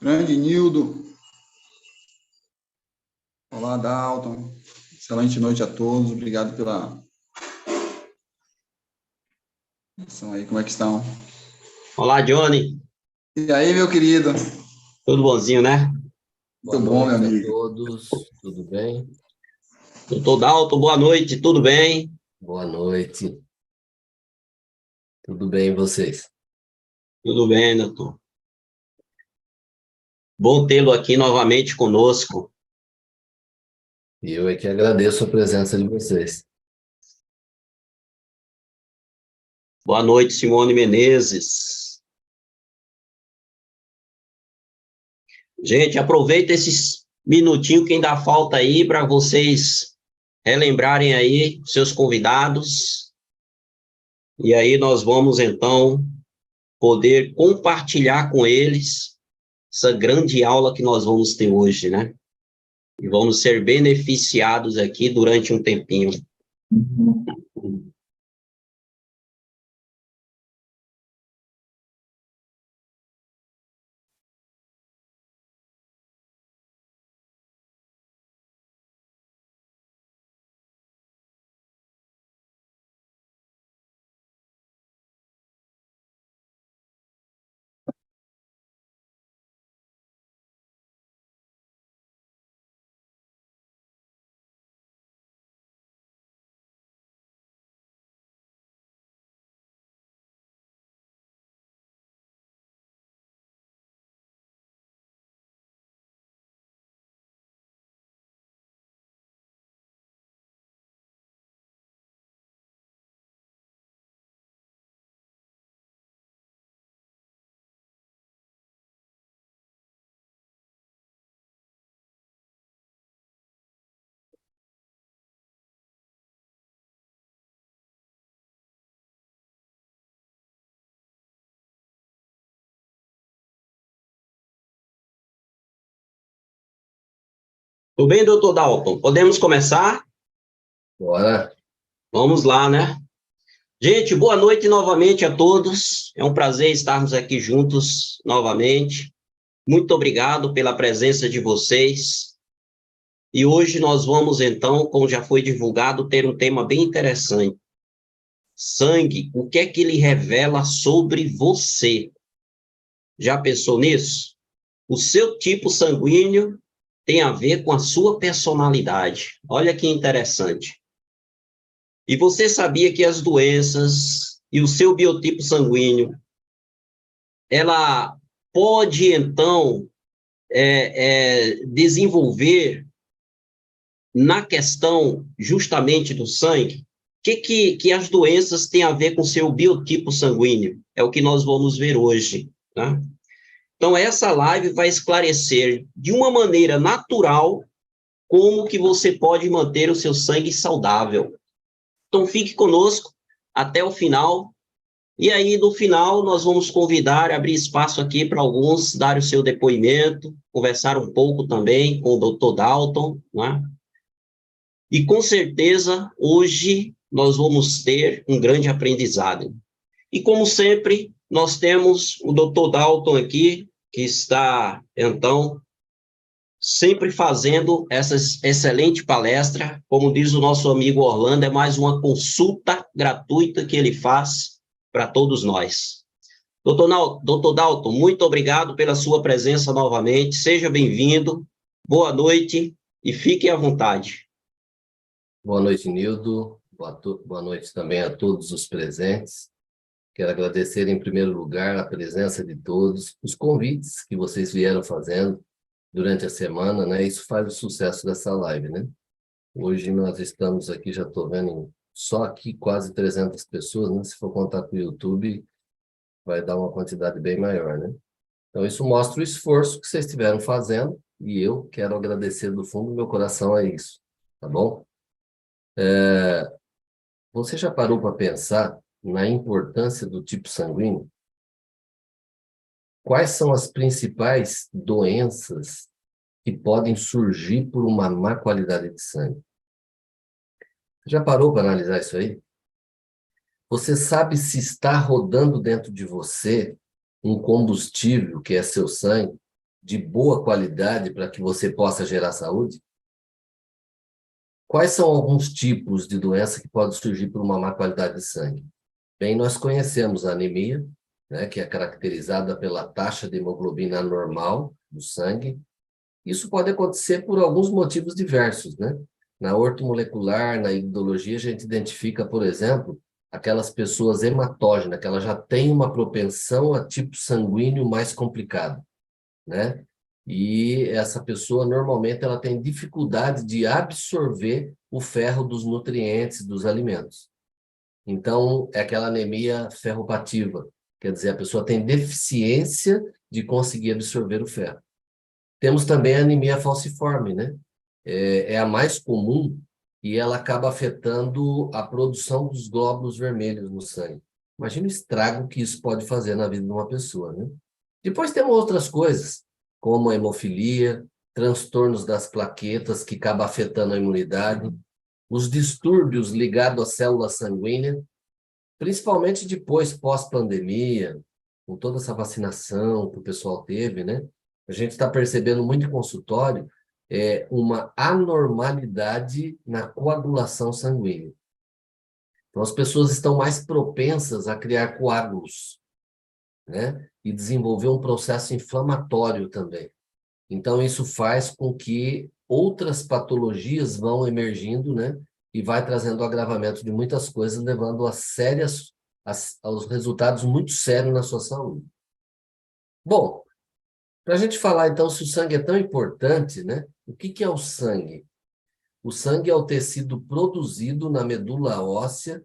Grande Nildo. Olá, Dalton. Excelente noite a todos. Obrigado pela atenção aí. Como é que estão? Olá, Johnny. E aí, meu querido? Tudo bonzinho, né? Boa Muito bom, meu noite a amigo. todos, tudo bem? Doutor Dalton, boa noite, tudo bem? Boa noite, tudo bem e vocês? Tudo bem, doutor. Bom tê-lo aqui novamente conosco. E eu é que agradeço a presença de vocês. Boa noite, Simone Menezes. Gente, aproveita esses minutinhos que ainda falta aí para vocês relembrarem aí seus convidados. E aí nós vamos, então, poder compartilhar com eles essa grande aula que nós vamos ter hoje, né? E vamos ser beneficiados aqui durante um tempinho. Tudo bem, doutor Dalton? Podemos começar? Bora? Vamos lá, né? Gente, boa noite novamente a todos. É um prazer estarmos aqui juntos novamente. Muito obrigado pela presença de vocês. E hoje nós vamos, então, como já foi divulgado, ter um tema bem interessante. Sangue, o que é que ele revela sobre você? Já pensou nisso? O seu tipo sanguíneo tem a ver com a sua personalidade. Olha que interessante. E você sabia que as doenças e o seu biotipo sanguíneo, ela pode, então, desenvolver na questão justamente do sangue? O que as doenças têm a ver com o seu biotipo sanguíneo? É o que nós vamos ver hoje, tá? Então, essa live vai esclarecer de uma maneira natural como que você pode manter o seu sangue saudável. Então, fique conosco até o final. E aí, no final, nós vamos convidar, abrir espaço aqui para alguns dar o seu depoimento, conversar um pouco também com o Dr. Dalton, né? E, com certeza, hoje nós vamos ter um grande aprendizado. E, como sempre, nós temos o Dr. Dalton aqui, que está, então, sempre fazendo essa excelente palestra. Como diz o nosso amigo Orlando, é mais uma consulta gratuita que ele faz para todos nós. Doutor Dalton, muito obrigado pela sua presença novamente. Seja bem-vindo, boa noite e fique à vontade. Boa noite, Nildo. Boa noite também a todos os presentes. Quero agradecer, em primeiro lugar, a presença de todos, os convites que vocês vieram fazendo durante a semana, né? Isso faz o sucesso dessa live, né? Hoje nós estamos aqui, já estou vendo, só aqui quase 300 pessoas, né? Se for contar com o YouTube, vai dar uma quantidade bem maior, né? Então, isso mostra o esforço que vocês estiveram fazendo e eu quero agradecer do fundo do meu coração a isso, tá bom? Você já parou para pensar na importância do tipo sanguíneo? Quais são as principais doenças que podem surgir por uma má qualidade de sangue? Já parou para analisar isso aí? Você sabe se está rodando dentro de você um combustível que é seu sangue, de boa qualidade para que você possa gerar saúde? Quais são alguns tipos de doença que podem surgir por uma má qualidade de sangue? Bem, nós conhecemos a anemia, né, que é caracterizada pela taxa de hemoglobina anormal do sangue. Isso pode acontecer por alguns motivos diversos, né? Na ortomolecular, na iridologia, a gente identifica, por exemplo, aquelas pessoas hematógenas, que ela já tem uma propensão a tipo sanguíneo mais complicado, né? E essa pessoa, normalmente, ela tem dificuldade de absorver o ferro dos nutrientes dos alimentos. Então, é aquela anemia ferropativa, quer dizer, a pessoa tem deficiência de conseguir absorver o ferro. Temos também a anemia falciforme, né? É a mais comum e ela acaba afetando a produção dos glóbulos vermelhos no sangue. Imagina o estrago que isso pode fazer na vida de uma pessoa, né? Depois temos outras coisas, como a hemofilia, transtornos das plaquetas, que acaba afetando a imunidade, os distúrbios ligados à célula sanguínea, principalmente depois, pós-pandemia, com toda essa vacinação que o pessoal teve, né? A gente está percebendo muito em consultório uma anormalidade na coagulação sanguínea. Então, as pessoas estão mais propensas a criar coágulos, né? E desenvolver um processo inflamatório também. Então, isso faz com que outras patologias vão emergindo, né? E vai trazendo agravamento de muitas coisas, levando aos resultados muito sérios na sua saúde. Bom, para a gente falar, então, se o sangue é tão importante, né? O que é o sangue? O sangue é o tecido produzido na medula óssea,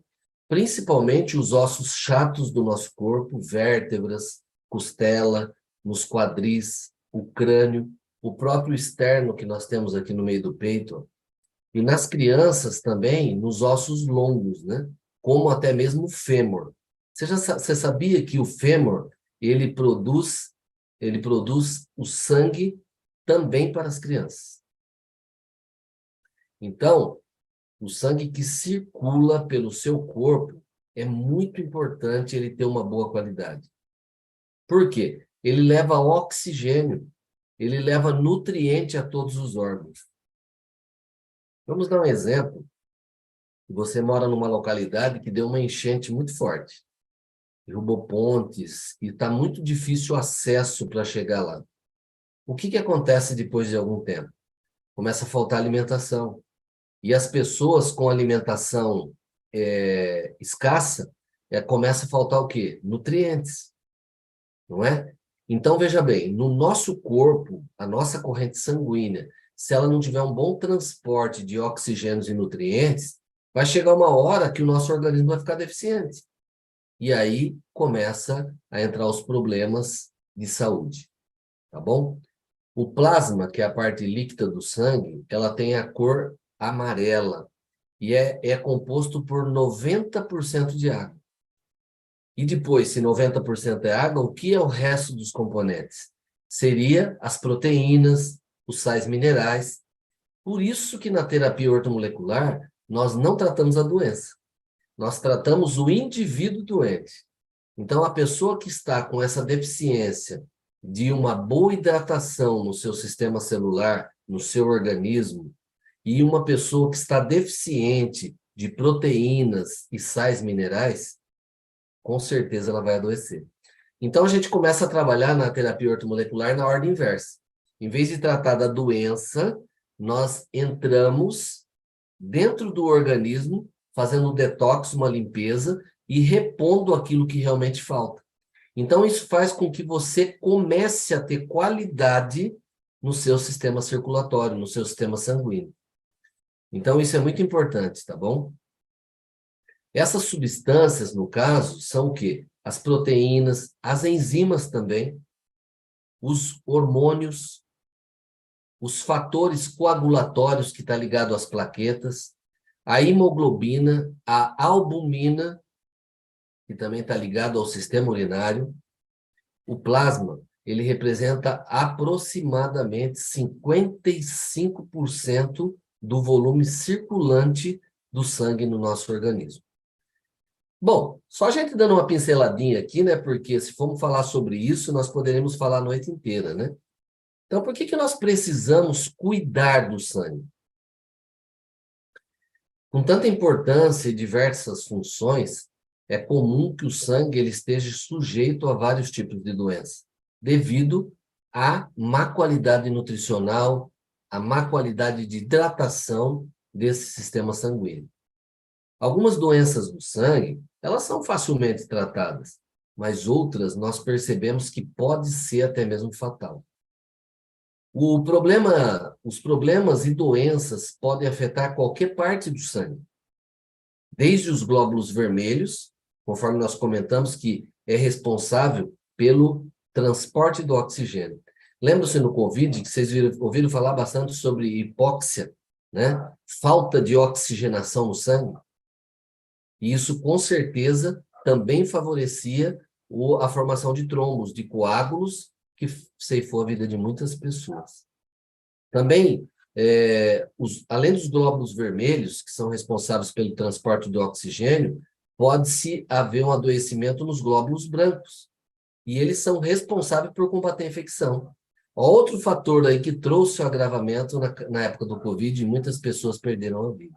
principalmente os ossos chatos do nosso corpo, vértebras, costela, nos quadris, o crânio, o próprio externo que nós temos aqui no meio do peito, e nas crianças também, nos ossos longos, né? Como até mesmo o fêmur. Você sabia que o fêmur, ele produz o sangue também para as crianças? Então, o sangue que circula pelo seu corpo é muito importante ele ter uma boa qualidade. Por quê? Ele leva oxigênio, ele leva nutriente a todos os órgãos. Vamos dar um exemplo. Você mora numa localidade que deu uma enchente muito forte, derrubou pontes e está muito difícil o acesso para chegar lá. O que acontece depois de algum tempo? Começa a faltar alimentação. E as pessoas com alimentação escassa, começa a faltar o quê? Nutrientes, não é? Então, veja bem, no nosso corpo, a nossa corrente sanguínea, se ela não tiver um bom transporte de oxigênios e nutrientes, vai chegar uma hora que o nosso organismo vai ficar deficiente. E aí começa a entrar os problemas de saúde, tá bom? O plasma, que é a parte líquida do sangue, ela tem a cor amarela e é composto por 90% de água. E depois, se 90% é água, o que é o resto dos componentes? Seria as proteínas, os sais minerais. Por isso que na terapia ortomolecular, nós não tratamos a doença. Nós tratamos o indivíduo doente. Então, a pessoa que está com essa deficiência de uma boa hidratação no seu sistema celular, no seu organismo, e uma pessoa que está deficiente de proteínas e sais minerais, com certeza ela vai adoecer. Então, a gente começa a trabalhar na terapia ortomolecular na ordem inversa. Em vez de tratar da doença, nós entramos dentro do organismo, fazendo um detox, uma limpeza, e repondo aquilo que realmente falta. Então, isso faz com que você comece a ter qualidade no seu sistema circulatório, no seu sistema sanguíneo. Então, isso é muito importante, tá bom? Essas substâncias, no caso, são o quê? As proteínas, as enzimas também, os hormônios, os fatores coagulatórios que estão ligados às plaquetas, a hemoglobina, a albumina, que também está ligado ao sistema urinário. O plasma, ele representa aproximadamente 55% do volume circulante do sangue no nosso organismo. Bom, só a gente dando uma pinceladinha aqui, né? Porque se formos falar sobre isso, nós poderemos falar a noite inteira, né? Então, por que nós precisamos cuidar do sangue? Com tanta importância e diversas funções, é comum que o sangue ele esteja sujeito a vários tipos de doenças, devido à má qualidade nutricional, à má qualidade de hidratação desse sistema sanguíneo. Algumas doenças do sangue, elas são facilmente tratadas, mas outras nós percebemos que pode ser até mesmo fatal. Os problemas e doenças podem afetar qualquer parte do sangue, desde os glóbulos vermelhos, conforme nós comentamos, que é responsável pelo transporte do oxigênio. Lembra-se no Covid que vocês ouviram falar bastante sobre hipóxia, né? Falta de oxigenação no sangue? E isso, com certeza, também favorecia a formação de trombos, de coágulos, que ceifou a vida de muitas pessoas. Também, além dos glóbulos vermelhos, que são responsáveis pelo transporte do oxigênio, pode-se haver um adoecimento nos glóbulos brancos. E eles são responsáveis por combater a infecção. Outro fator aí que trouxe o agravamento na época do Covid, e muitas pessoas perderam a vida.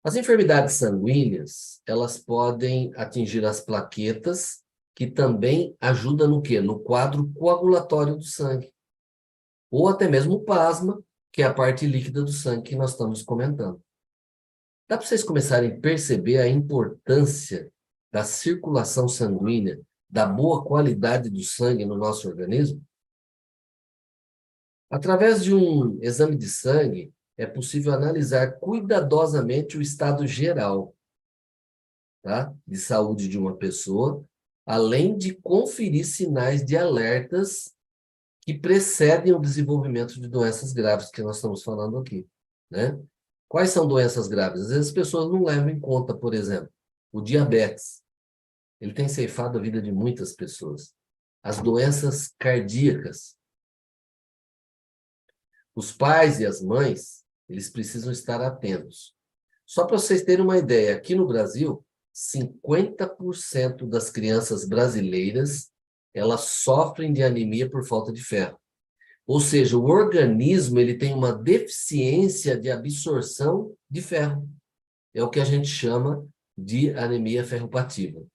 As enfermidades sanguíneas, elas podem atingir as plaquetas, que também ajudam no quê? No quadro coagulatório do sangue. Ou até mesmo o plasma, que é a parte líquida do sangue que nós estamos comentando. Dá para vocês começarem a perceber a importância da circulação sanguínea, da boa qualidade do sangue no nosso organismo? Através de um exame de sangue, é possível analisar cuidadosamente o estado geral, tá, de saúde de uma pessoa, além de conferir sinais de alertas que precedem o desenvolvimento de doenças graves que nós estamos falando aqui, né? Quais são doenças graves? Às vezes as pessoas não levam em conta, por exemplo, o diabetes. Ele tem ceifado a vida de muitas pessoas. As doenças cardíacas. Os pais e as mães, eles precisam estar atentos. Só para vocês terem uma ideia, aqui no Brasil, 50% das crianças brasileiras, elas sofrem de anemia por falta de ferro. Ou seja, o organismo ele tem uma deficiência de absorção de ferro. É o que a gente chama de anemia ferropativa.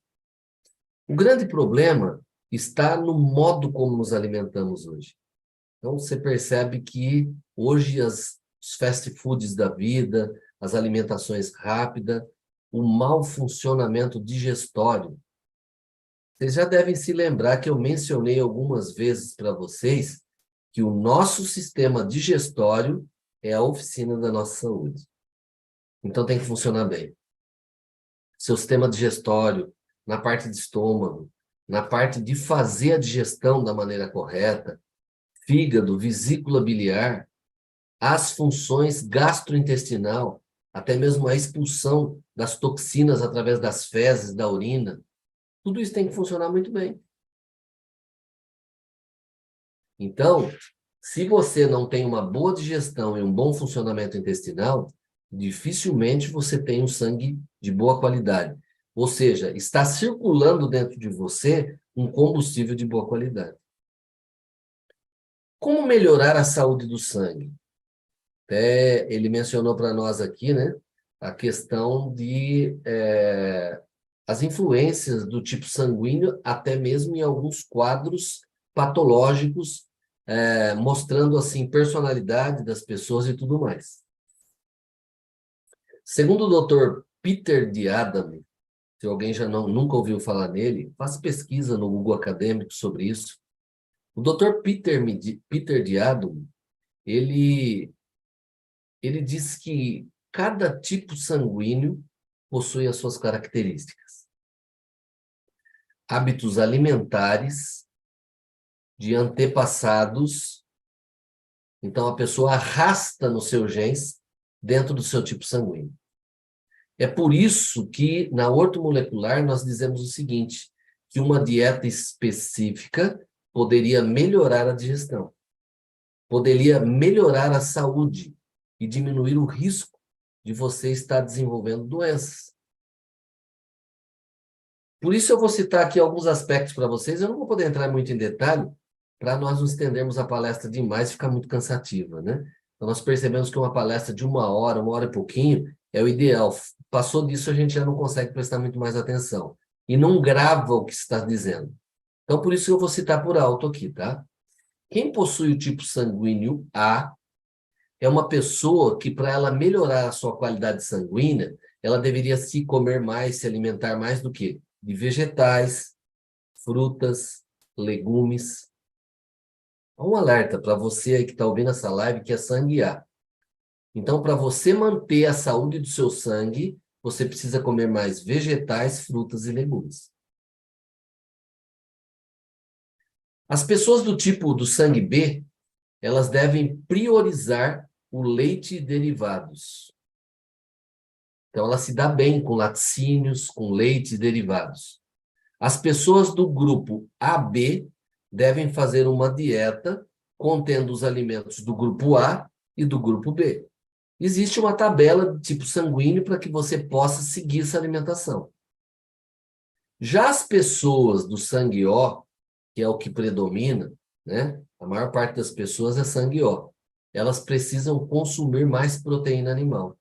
O grande problema está no modo como nos alimentamos hoje. Então, você percebe que hoje os fast foods da vida, as alimentações rápidas, o mau funcionamento digestório. Vocês já devem se lembrar que eu mencionei algumas vezes para vocês que o nosso sistema digestório é a oficina da nossa saúde. Então, tem que funcionar bem. Seu sistema digestório, na parte de estômago, na parte de fazer a digestão da maneira correta, fígado, vesícula biliar, as funções gastrointestinal, até mesmo a expulsão das toxinas através das fezes, da urina, tudo isso tem que funcionar muito bem. Então, se você não tem uma boa digestão e um bom funcionamento intestinal, dificilmente você tem um sangue de boa qualidade. Ou seja, está circulando dentro de você um combustível de boa qualidade. Como melhorar a saúde do sangue? Até ele mencionou para nós aqui, né, a questão de as influências do tipo sanguíneo, até mesmo em alguns quadros patológicos, mostrando assim personalidade das pessoas e tudo mais. Segundo o Dr. Peter Diadam, se alguém já nunca ouviu falar nele, faz pesquisa no Google Acadêmico sobre isso. O Dr. Peter Diadam, ele diz que cada tipo sanguíneo possui as suas características. Hábitos alimentares de antepassados. Então, a pessoa arrasta nos seus genes dentro do seu tipo sanguíneo. É por isso que, na ortomolecular, nós dizemos o seguinte, que uma dieta específica poderia melhorar a digestão, poderia melhorar a saúde e diminuir o risco de você estar desenvolvendo doenças. Por isso eu vou citar aqui alguns aspectos para vocês, eu não vou poder entrar muito em detalhe, para nós não estendermos a palestra demais e ficar muito cansativa, né? Então, nós percebemos que uma palestra de 1 hora e pouquinho, é o ideal. Passou disso, a gente já não consegue prestar muito mais atenção. E não grava o que está dizendo. Então, por isso eu vou citar por alto aqui, tá? Quem possui o tipo sanguíneo A é uma pessoa que, para ela melhorar a sua qualidade sanguínea, ela deveria se comer mais, se alimentar mais do que? De vegetais, frutas, legumes. Um alerta para você aí que está ouvindo essa live, que é sangue A. Então, para você manter a saúde do seu sangue, você precisa comer mais vegetais, frutas e legumes. As pessoas do tipo do sangue B, elas devem priorizar o leite e derivados. Então, ela se dá bem com laticínios, com leite e derivados. As pessoas do grupo AB devem fazer uma dieta contendo os alimentos do grupo A e do grupo B. Existe uma tabela de tipo sanguíneo para que você possa seguir essa alimentação. Já as pessoas do sangue O, que é o que predomina, né? A maior parte das pessoas é sangue O. Elas precisam consumir mais proteína animal.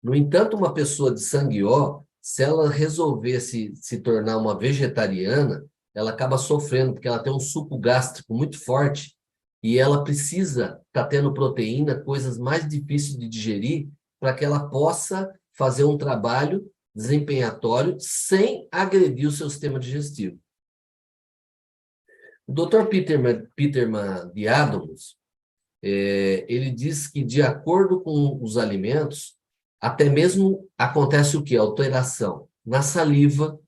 No entanto, uma pessoa de sangue O, se ela resolver se tornar uma vegetariana, ela acaba sofrendo, porque ela tem um suco gástrico muito forte e ela precisa estar tendo proteína, coisas mais difíceis de digerir, para que ela possa fazer um trabalho desempenhatório sem agredir o seu sistema digestivo. O Dr. Peterman de Adams, ele diz que, de acordo com os alimentos, até mesmo acontece o quê? Alteração na saliva,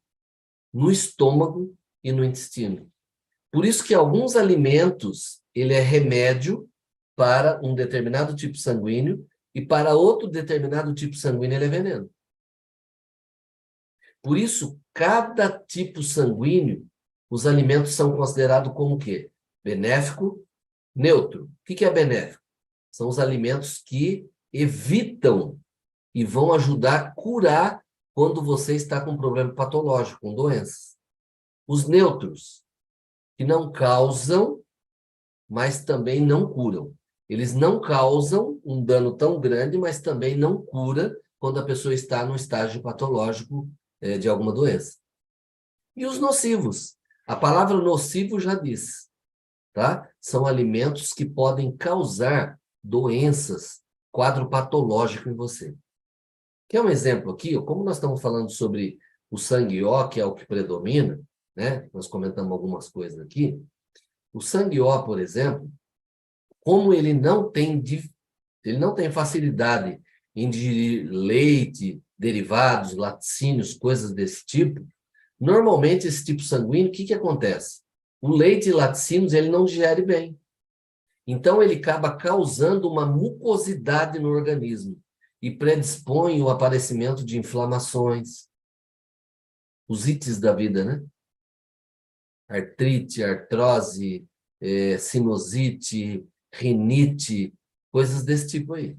no estômago e no intestino. Por isso que alguns alimentos, ele é remédio para um determinado tipo sanguíneo e para outro determinado tipo sanguíneo ele é veneno. Por isso, cada tipo sanguíneo, os alimentos são considerados como o quê? Benéfico, neutro. O que é benéfico? São os alimentos que evitam e vão ajudar a curar quando você está com um problema patológico, com doenças. Os neutros, que não causam, mas também não curam. Eles não causam um dano tão grande, mas também não cura quando a pessoa está no estágio patológico de alguma doença. E os nocivos. A palavra nocivo já diz, tá? São alimentos que podem causar doenças, quadro patológico em você. Quer um exemplo aqui? Como nós estamos falando sobre o sangue O, que é o que predomina, né? Nós comentamos algumas coisas aqui. O sangue O, por exemplo, como ele não tem facilidade em digerir leite, derivados, laticínios, coisas desse tipo, normalmente esse tipo sanguíneo, o que acontece? O leite e laticínios ele não digere bem. Então ele acaba causando uma mucosidade no organismo e predispõe o aparecimento de inflamações, os ites da vida, né? Artrite, artrose, sinusite, rinite, coisas desse tipo aí.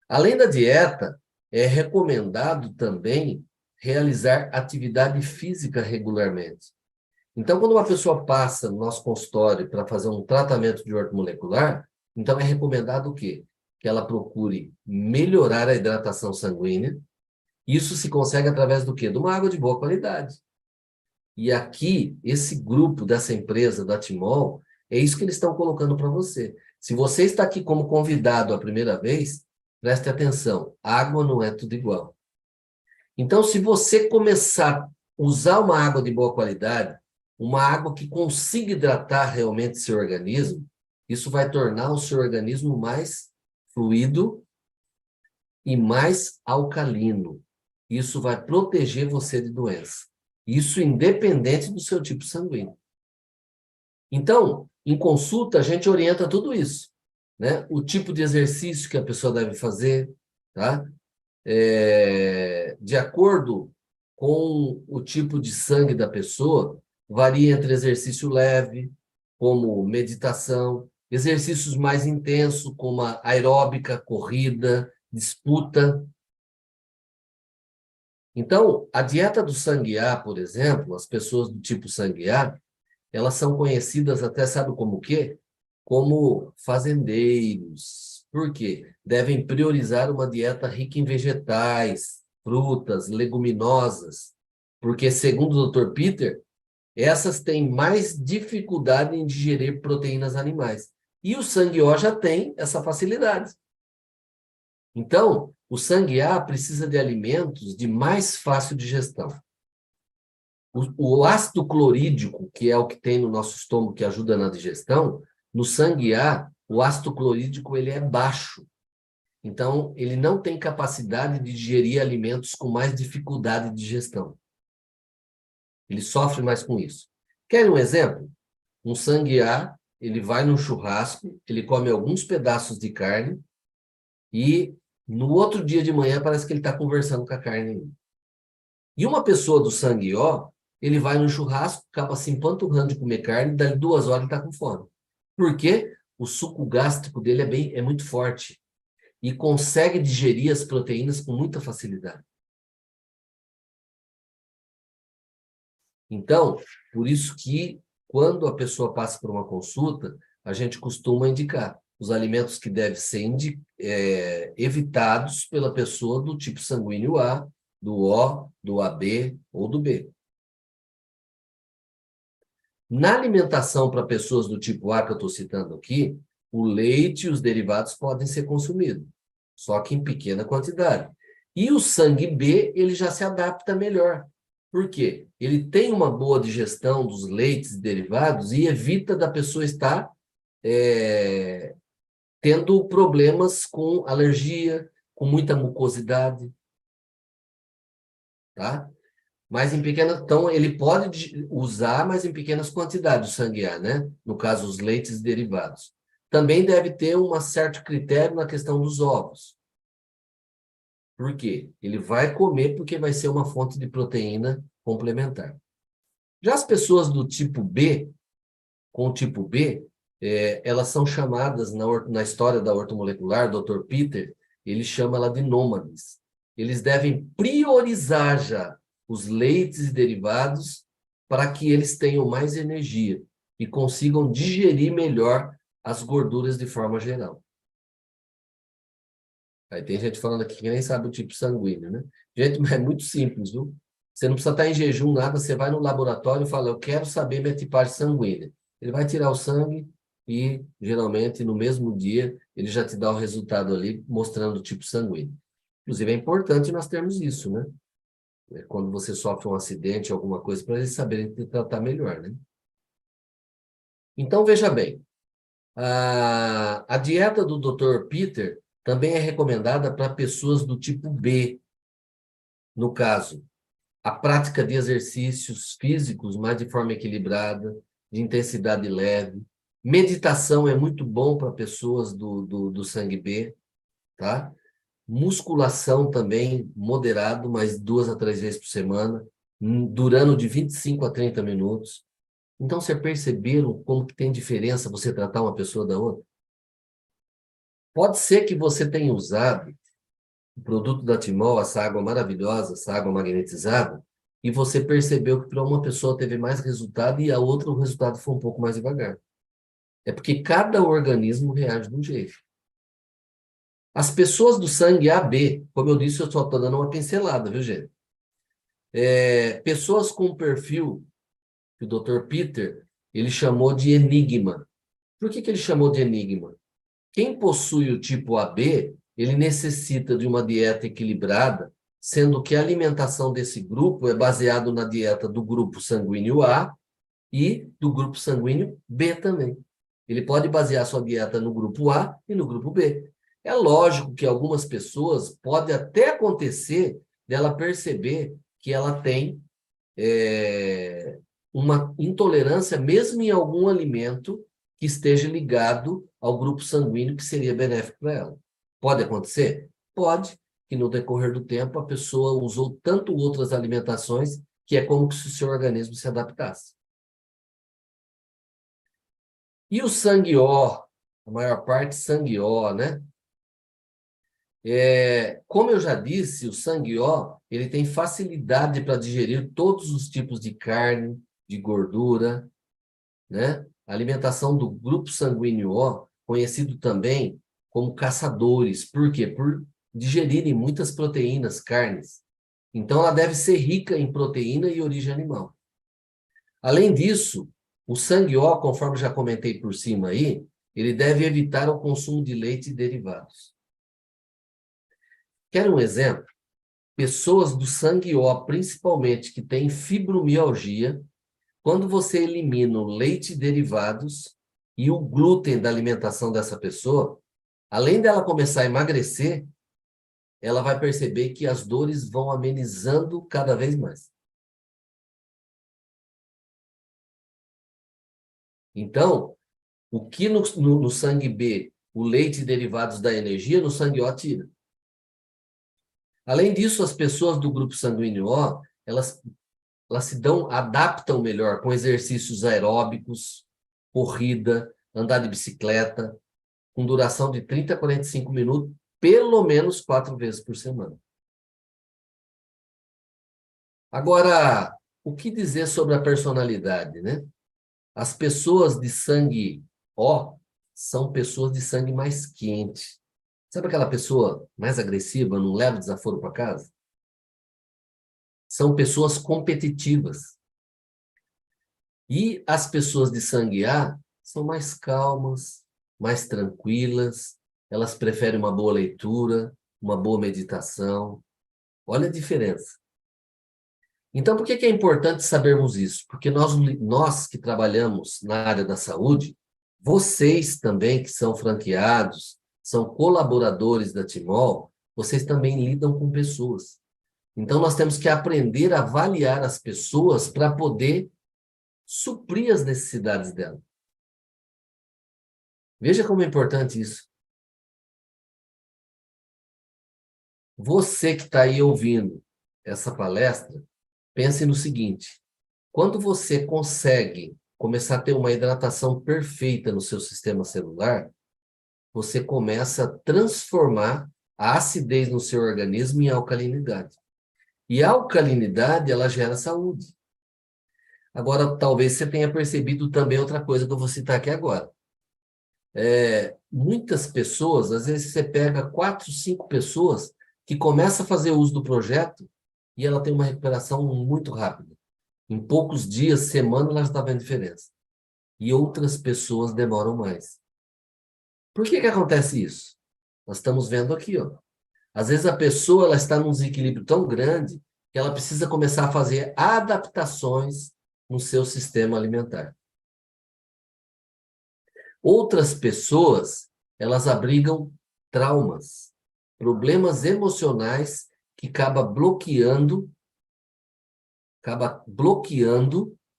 Além da dieta, é recomendado também realizar atividade física regularmente. Então, quando uma pessoa passa no nosso consultório para fazer um tratamento de ortomolecular, então é recomendado o quê? Que ela procure melhorar a hidratação sanguínea. Isso se consegue através do quê? De uma água de boa qualidade. E aqui, esse grupo dessa empresa, da Timol, é isso que eles estão colocando para você. Se você está aqui como convidado a primeira vez, preste atenção, água não é tudo igual. Então, se você começar a usar uma água de boa qualidade, uma água que consiga hidratar realmente seu organismo, isso vai tornar o seu organismo mais fluido e mais alcalino. Isso vai proteger você de doença. Isso independente do seu tipo sanguíneo. Então, em consulta, a gente orienta tudo isso, né? O tipo de exercício que a pessoa deve fazer, tá? De acordo com o tipo de sangue da pessoa, varia entre exercício leve, como meditação, exercícios mais intensos, como a aeróbica, corrida, disputa. Então, a dieta do sangue A, por exemplo, as pessoas do tipo sangue A, elas são conhecidas até, sabe como o quê? Como fazendeiros. Por quê? Devem priorizar uma dieta rica em vegetais, frutas, leguminosas, porque, segundo o Dr. Peter, essas têm mais dificuldade em digerir proteínas animais. E o sangue O já tem essa facilidade. Então, o sangue A precisa de alimentos de mais fácil digestão. O ácido clorídrico, que é o que tem no nosso estômago, que ajuda na digestão, no sangue A, o ácido clorídrico ele é baixo. Então, ele não tem capacidade de digerir alimentos com mais dificuldade de digestão. Ele sofre mais com isso. Quer um exemplo? Um sangue A, ele vai num churrasco, ele come alguns pedaços de carne e no outro dia de manhã parece que ele está conversando com a carne ainda. E uma pessoa do sangue O, ele vai no churrasco, acaba se empanturrando de comer carne, dali 2 horas ele está com fome. Por quê? O suco gástrico dele é muito forte e consegue digerir as proteínas com muita facilidade. Então, por isso que quando a pessoa passa por uma consulta, a gente costuma indicar os alimentos que devem ser evitados pela pessoa do tipo sanguíneo A, do O, do AB ou do B. Na alimentação para pessoas do tipo A, que eu estou citando aqui, o leite e os derivados podem ser consumidos, só que em pequena quantidade. E o sangue B, ele já se adapta melhor. Por quê? Ele tem uma boa digestão dos leites e derivados e evita da pessoa estar tendo problemas com alergia, com muita mucosidade. Tá? Mas em pequenas, então ele pode usar, mas em pequenas quantidades o sangue A, né? No caso, os leites e derivados. Também deve ter um certo critério na questão dos ovos. Por quê? Ele vai comer porque vai ser uma fonte de proteína complementar. Já as pessoas do tipo B, com o tipo B, elas são chamadas, na história da ortomolecular, Dr. Peter, ele chama ela de nômades. Eles devem priorizar já os leites e derivados para que eles tenham mais energia e consigam digerir melhor as gorduras de forma geral. Aí tem gente falando aqui que nem sabe o tipo sanguíneo, né? Gente, mas é muito simples, viu? Você não precisa estar em jejum, nada. Você vai no laboratório e fala, eu quero saber minha tipagem sanguínea. Ele vai tirar o sangue e, geralmente, no mesmo dia, ele já te dá o resultado ali, mostrando o tipo sanguíneo. Inclusive, é importante nós termos isso, né? Quando você sofre um acidente, alguma coisa, para eles saberem te tratar melhor, né? Então, veja bem. A dieta do Dr. Peter também é recomendada para pessoas do tipo B. No caso, a prática de exercícios físicos, mas de forma equilibrada, de intensidade leve. Meditação é muito bom para pessoas do sangue B, tá? Musculação também, moderado, mas 2 a 3 vezes por semana, durando de 25 a 30 minutos. Então, você perceberam como que tem diferença você tratar uma pessoa da outra? Pode ser que você tenha usado o produto da Timol, essa água maravilhosa, essa água magnetizada, e você percebeu que para uma pessoa teve mais resultado e a outra o resultado foi um pouco mais devagar. É porque cada organismo reage de um jeito. As pessoas do sangue AB, como eu disse, eu só estou dando uma pincelada, viu, gente? Pessoas com perfil que o Dr. Peter, ele chamou de enigma. Por que ele chamou de enigma? Quem possui o tipo AB, ele necessita de uma dieta equilibrada, sendo que a alimentação desse grupo é baseada na dieta do grupo sanguíneo A e do grupo sanguíneo B também. Ele pode basear sua dieta no grupo A e no grupo B. É lógico que algumas pessoas pode até acontecer dela perceber que ela tem uma intolerância mesmo em algum alimento que esteja ligado ao grupo sanguíneo que seria benéfico para ela. Pode acontecer? Pode, que no decorrer do tempo a pessoa usou tanto outras alimentações que é como se o seu organismo se adaptasse. E o sangue O, a maior parte sangue O, né? Como eu já disse, o sangue O, ele tem facilidade para digerir todos os tipos de carne, de gordura, né? A alimentação do grupo sanguíneo O, conhecido também como caçadores. Por quê? Por digerirem muitas proteínas, carnes. Então, ela deve ser rica em proteína e origem animal. Além disso, o sangue O, conforme já comentei por cima aí, ele deve evitar o consumo de leite e derivados. Quer um exemplo? Pessoas do sangue O, principalmente que têm fibromialgia, quando você elimina o leite e derivados e o glúten da alimentação dessa pessoa, além dela começar a emagrecer, ela vai perceber que as dores vão amenizando cada vez mais. Então, o que no sangue B, o leite e derivados da energia, no sangue O tira. Além disso, as pessoas do grupo sanguíneo O, elas adaptam melhor com exercícios aeróbicos, corrida, andar de bicicleta, com duração de 30 a 45 minutos, pelo menos 4 vezes por semana. Agora, o que dizer sobre a personalidade, né? As pessoas de sangue O são pessoas de sangue mais quente. Sabe aquela pessoa mais agressiva, não leva desaforo para casa? São pessoas competitivas. E as pessoas de sangue A são mais calmas, mais tranquilas, elas preferem uma boa leitura, uma boa meditação. Olha a diferença. Então, por que é importante sabermos isso? Porque nós que trabalhamos na área da saúde, vocês também que são franqueados, são colaboradores da Timol, vocês também lidam com pessoas. Então, nós temos que aprender a avaliar as pessoas para poder suprir as necessidades delas. Veja como é importante isso. Você que está aí ouvindo essa palestra, pense no seguinte: quando você consegue começar a ter uma hidratação perfeita no seu sistema celular, você começa a transformar a acidez no seu organismo em alcalinidade. E a alcalinidade, ela gera saúde. Agora, talvez você tenha percebido também outra coisa que eu vou citar aqui agora. Muitas pessoas, às vezes você pega 4, 5 pessoas que começam a fazer uso do projeto e ela tem uma recuperação muito rápida. Em poucos dias, semana, ela já está vendo diferença. E outras pessoas demoram mais. Por que acontece isso? Nós estamos vendo aqui, ó. Às vezes a pessoa ela está num desequilíbrio tão grande que ela precisa começar a fazer adaptações no seu sistema alimentar. Outras pessoas, elas abrigam traumas, problemas emocionais que acaba bloqueando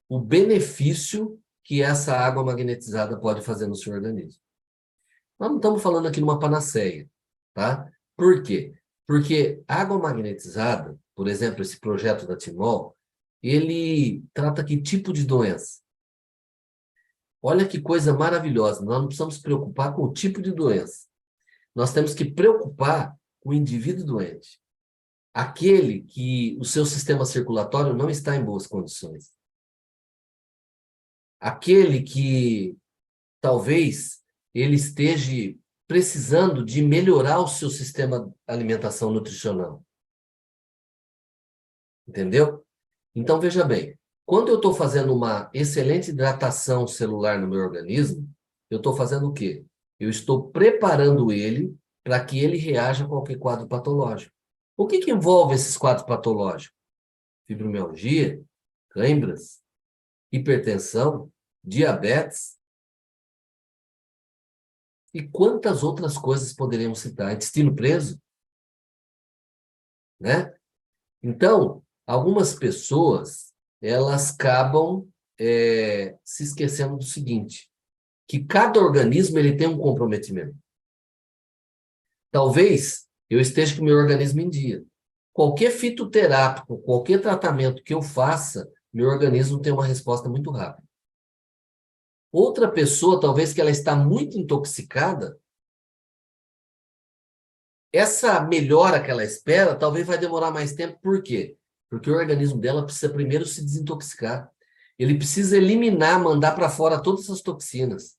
o benefício que essa água magnetizada pode fazer no seu organismo. Nós não estamos falando aqui numa panaceia, tá? Por quê? Porque água magnetizada, por exemplo, esse projeto da Timol, ele trata que tipo de doença? Olha que coisa maravilhosa. Nós não precisamos nos preocupar com o tipo de doença. Nós temos que preocupar com o indivíduo doente. Aquele que o seu sistema circulatório não está em boas condições. Aquele que talvez ele esteja precisando de melhorar o seu sistema de alimentação nutricional. Entendeu? Então, veja bem, quando eu estou fazendo uma excelente hidratação celular no meu organismo, eu estou fazendo o quê? Eu estou preparando ele para que ele reaja a qualquer quadro patológico. O que envolve esses quadros patológicos? Fibromialgia, câimbras, hipertensão, diabetes e quantas outras coisas poderíamos citar? Intestino preso, né? Então, algumas pessoas, elas acabam se esquecendo do seguinte, que cada organismo ele tem um comprometimento. Talvez eu esteja com o meu organismo em dia. Qualquer fitoterápico, qualquer tratamento que eu faça, meu organismo tem uma resposta muito rápida. Outra pessoa, talvez que ela está muito intoxicada, essa melhora que ela espera, talvez vai demorar mais tempo. Por quê? Porque o organismo dela precisa primeiro se desintoxicar. Ele precisa eliminar, mandar para fora todas as toxinas.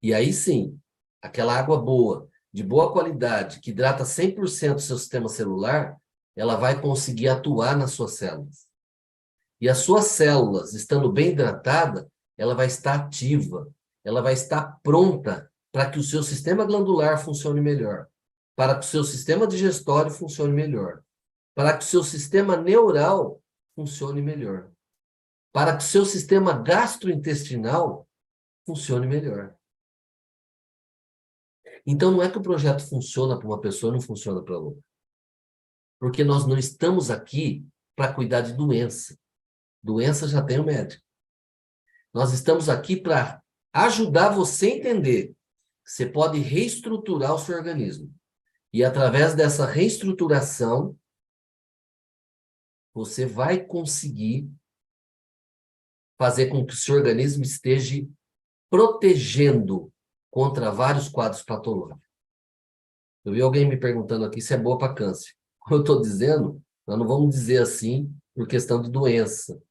E aí sim, aquela água boa, de boa qualidade, que hidrata 100% do seu sistema celular, ela vai conseguir atuar nas suas células. E as suas células, estando bem hidratada, ela vai estar ativa, ela vai estar pronta para que o seu sistema glandular funcione melhor, para que o seu sistema digestório funcione melhor, para que o seu sistema neural funcione melhor, para que o seu sistema gastrointestinal funcione melhor. Então, não é que o projeto funciona para uma pessoa e não funciona para outra. Porque nós não estamos aqui para cuidar de doença. Doença já tem o médico. Nós estamos aqui para ajudar você a entender que você pode reestruturar o seu organismo. E através dessa reestruturação, você vai conseguir fazer com que o seu organismo esteja protegendo contra vários quadros patológicos. Eu vi alguém me perguntando aqui se é boa para câncer. Como eu estou dizendo, nós não vamos dizer assim por questão de doença.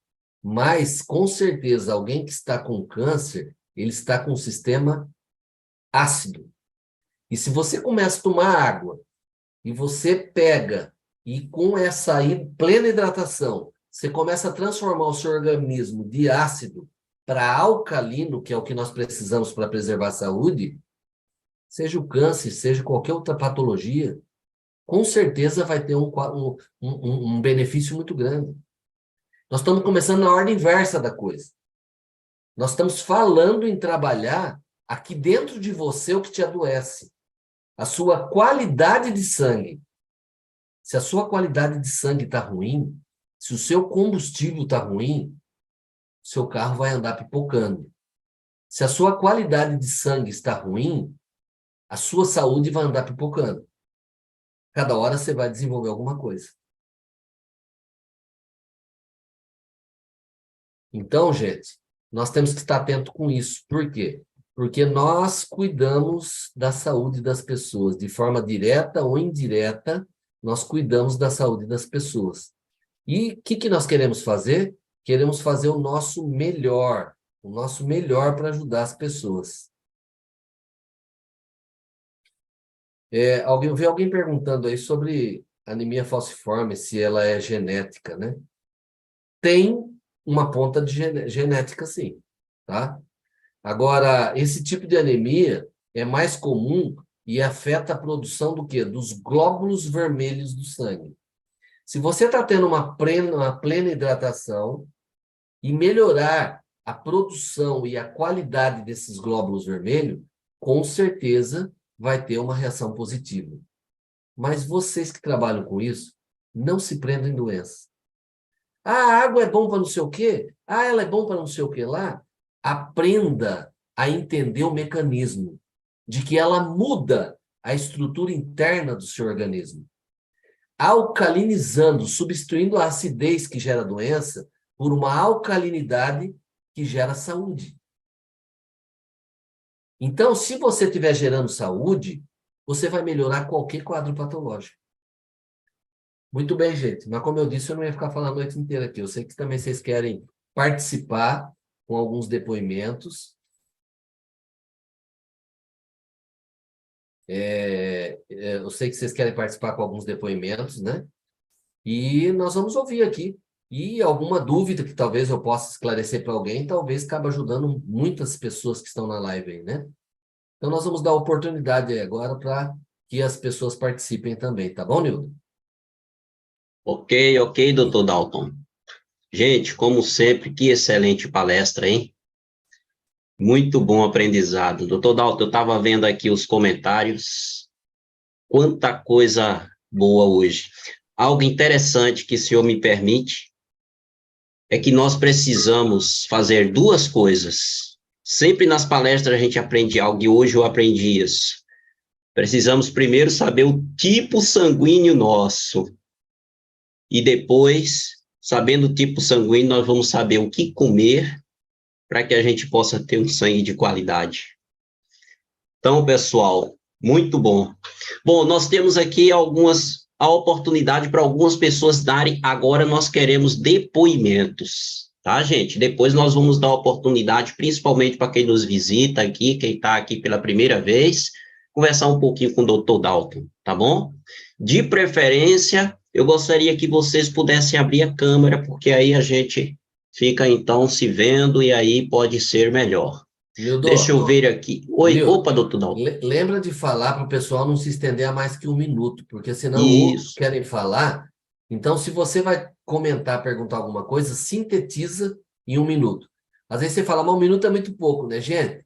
Mas, com certeza, alguém que está com câncer, ele está com um sistema ácido. E se você começa a tomar água, e você pega, e com essa plena hidratação, você começa a transformar o seu organismo de ácido para alcalino, que é o que nós precisamos para preservar a saúde, seja o câncer, seja qualquer outra patologia, com certeza vai ter um benefício muito grande. Nós estamos começando na ordem inversa da coisa. Nós estamos falando em trabalhar aqui dentro de você o que te adoece. A sua qualidade de sangue. Se a sua qualidade de sangue está ruim, se o seu combustível está ruim, seu carro vai andar pipocando. Se a sua qualidade de sangue está ruim, a sua saúde vai andar pipocando. Cada hora você vai desenvolver alguma coisa. Então, gente, nós temos que estar atento com isso. Por quê? Porque nós cuidamos da saúde das pessoas. De forma direta ou indireta, nós cuidamos da saúde das pessoas. E o que nós queremos fazer? Queremos fazer o nosso melhor para ajudar as pessoas. Eu vi alguém perguntando aí sobre anemia falciforme, se ela é genética, né? Tem uma ponta de genética, sim, tá? Agora, esse tipo de anemia é mais comum e afeta a produção do quê? Dos glóbulos vermelhos do sangue. Se você está tendo uma plena hidratação e melhorar a produção e a qualidade desses glóbulos vermelhos, com certeza vai ter uma reação positiva. Mas vocês que trabalham com isso, não se prendam em doença. A água é bom para não sei o quê? Ela é bom para não sei o quê lá? Aprenda a entender o mecanismo de que ela muda a estrutura interna do seu organismo. Alcalinizando, substituindo a acidez que gera doença por uma alcalinidade que gera saúde. Então, se você estiver gerando saúde, você vai melhorar qualquer quadro patológico. Muito bem, gente. Mas como eu disse, eu não ia ficar falando a noite inteira aqui. Eu sei que também vocês querem participar com alguns depoimentos. Eu sei que vocês querem participar com alguns depoimentos, né? E nós vamos ouvir aqui. E alguma dúvida que talvez eu possa esclarecer para alguém, talvez acabe ajudando muitas pessoas que estão na live aí, né? Então, nós vamos dar oportunidade aí agora para que as pessoas participem também, tá bom, Nildo? Ok, doutor Dalton. Gente, como sempre, que excelente palestra, hein? Muito bom aprendizado. Doutor Dalton, eu estava vendo aqui os comentários. Quanta coisa boa hoje. Algo interessante que o senhor me permite é que nós precisamos fazer duas coisas. Sempre nas palestras a gente aprende algo, e hoje eu aprendi isso. Precisamos primeiro saber o tipo sanguíneo nosso. E depois, sabendo o tipo sanguíneo, nós vamos saber o que comer para que a gente possa ter um sangue de qualidade. Então, pessoal, muito bom. Bom, nós temos aqui a oportunidade para algumas pessoas darem, agora nós queremos depoimentos. tá, gente? Depois nós vamos dar oportunidade, principalmente para quem nos visita aqui, quem está aqui pela primeira vez, conversar um pouquinho com o Dr. Dalton, tá bom? De preferência, eu gostaria que vocês pudessem abrir a câmera, porque aí a gente fica, então, se vendo e aí pode ser melhor. Nildo, Deixa eu ver aqui. Oi, Nildo, opa, doutor Dalton. lembra de falar para o pessoal não se estender a mais que 1 minuto, porque senão outros Isso. querem falar. Então, se você vai comentar, perguntar alguma coisa, sintetiza em 1 minuto. Às vezes você fala, mas 1 minuto é muito pouco, né, gente?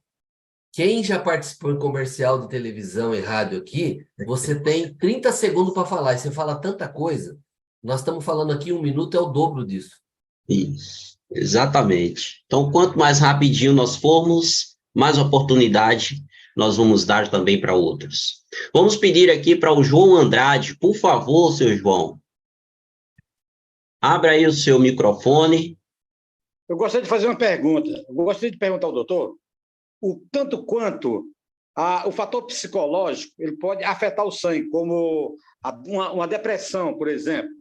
Quem já participou em comercial de televisão e rádio aqui, você tem 30 segundos para falar, e você fala tanta coisa. Nós estamos falando aqui 1 minuto, é o dobro disso. Isso, exatamente. Então, quanto mais rapidinho nós formos, mais oportunidade nós vamos dar também para outros. Vamos pedir aqui para o João Andrade, por favor, seu João. Abra aí o seu microfone. Eu gostaria de fazer uma pergunta. Eu gostaria de perguntar ao doutor o tanto quanto o fator psicológico ele pode afetar o sangue, como uma depressão, por exemplo,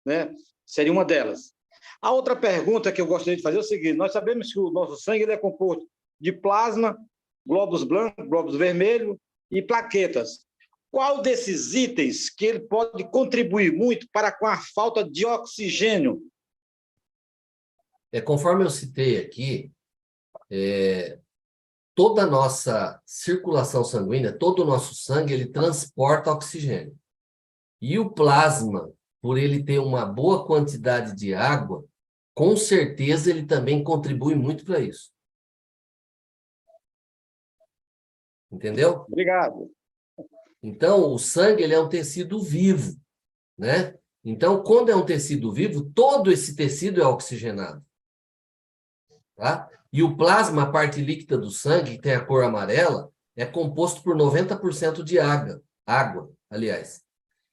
né? Seria uma delas. A outra pergunta que eu gostaria de fazer é o seguinte: nós sabemos que o nosso sangue ele é composto de plasma, glóbulos brancos, glóbulos vermelhos e plaquetas. Qual desses itens que ele pode contribuir muito para com a falta de oxigênio? Conforme eu citei aqui, toda a nossa circulação sanguínea, todo o nosso sangue, ele transporta oxigênio. E o plasma, por ele ter uma boa quantidade de água, com certeza ele também contribui muito para isso. Entendeu? Obrigado. Então, o sangue ele é um tecido vivo, né? Então, quando é um tecido vivo, todo esse tecido é oxigenado. Tá? E o plasma, a parte líquida do sangue, que tem a cor amarela, é composto por 90% de água, aliás.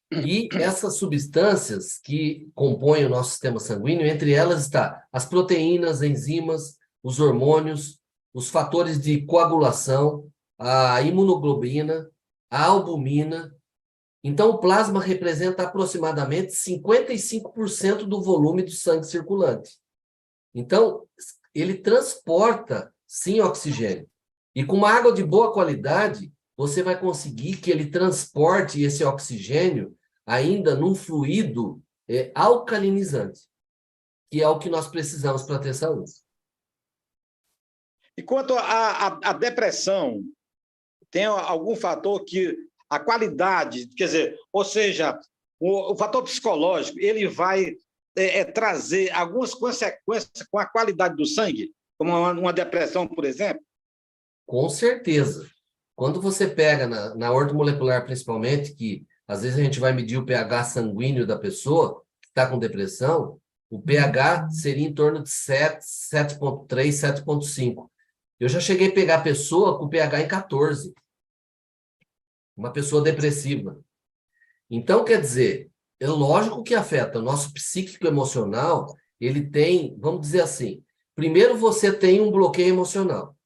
E essas substâncias que compõem o nosso sistema sanguíneo, entre elas está as proteínas, enzimas, os hormônios, os fatores de coagulação, a imunoglobina, a albumina. Então, o plasma representa aproximadamente 55% do volume do sangue circulante. Então, ele transporta, sim, oxigênio. E com uma água de boa qualidade, você vai conseguir que ele transporte esse oxigênio ainda num fluido alcalinizante, que é o que nós precisamos para ter saúde. E quanto à depressão, tem algum fator que a qualidade, quer dizer, ou seja, o fator psicológico, ele vai trazer algumas consequências com a qualidade do sangue, como uma depressão, por exemplo? Com certeza. Quando você pega na ortomolecular, principalmente, que às vezes a gente vai medir o pH sanguíneo da pessoa que está com depressão, o pH seria em torno de 7, 7,3, 7,5. Eu já cheguei a pegar a pessoa com pH em 14. Uma pessoa depressiva. Então, quer dizer, é lógico que afeta. O nosso psíquico emocional, ele tem, vamos dizer assim, primeiro você tem um bloqueio emocional.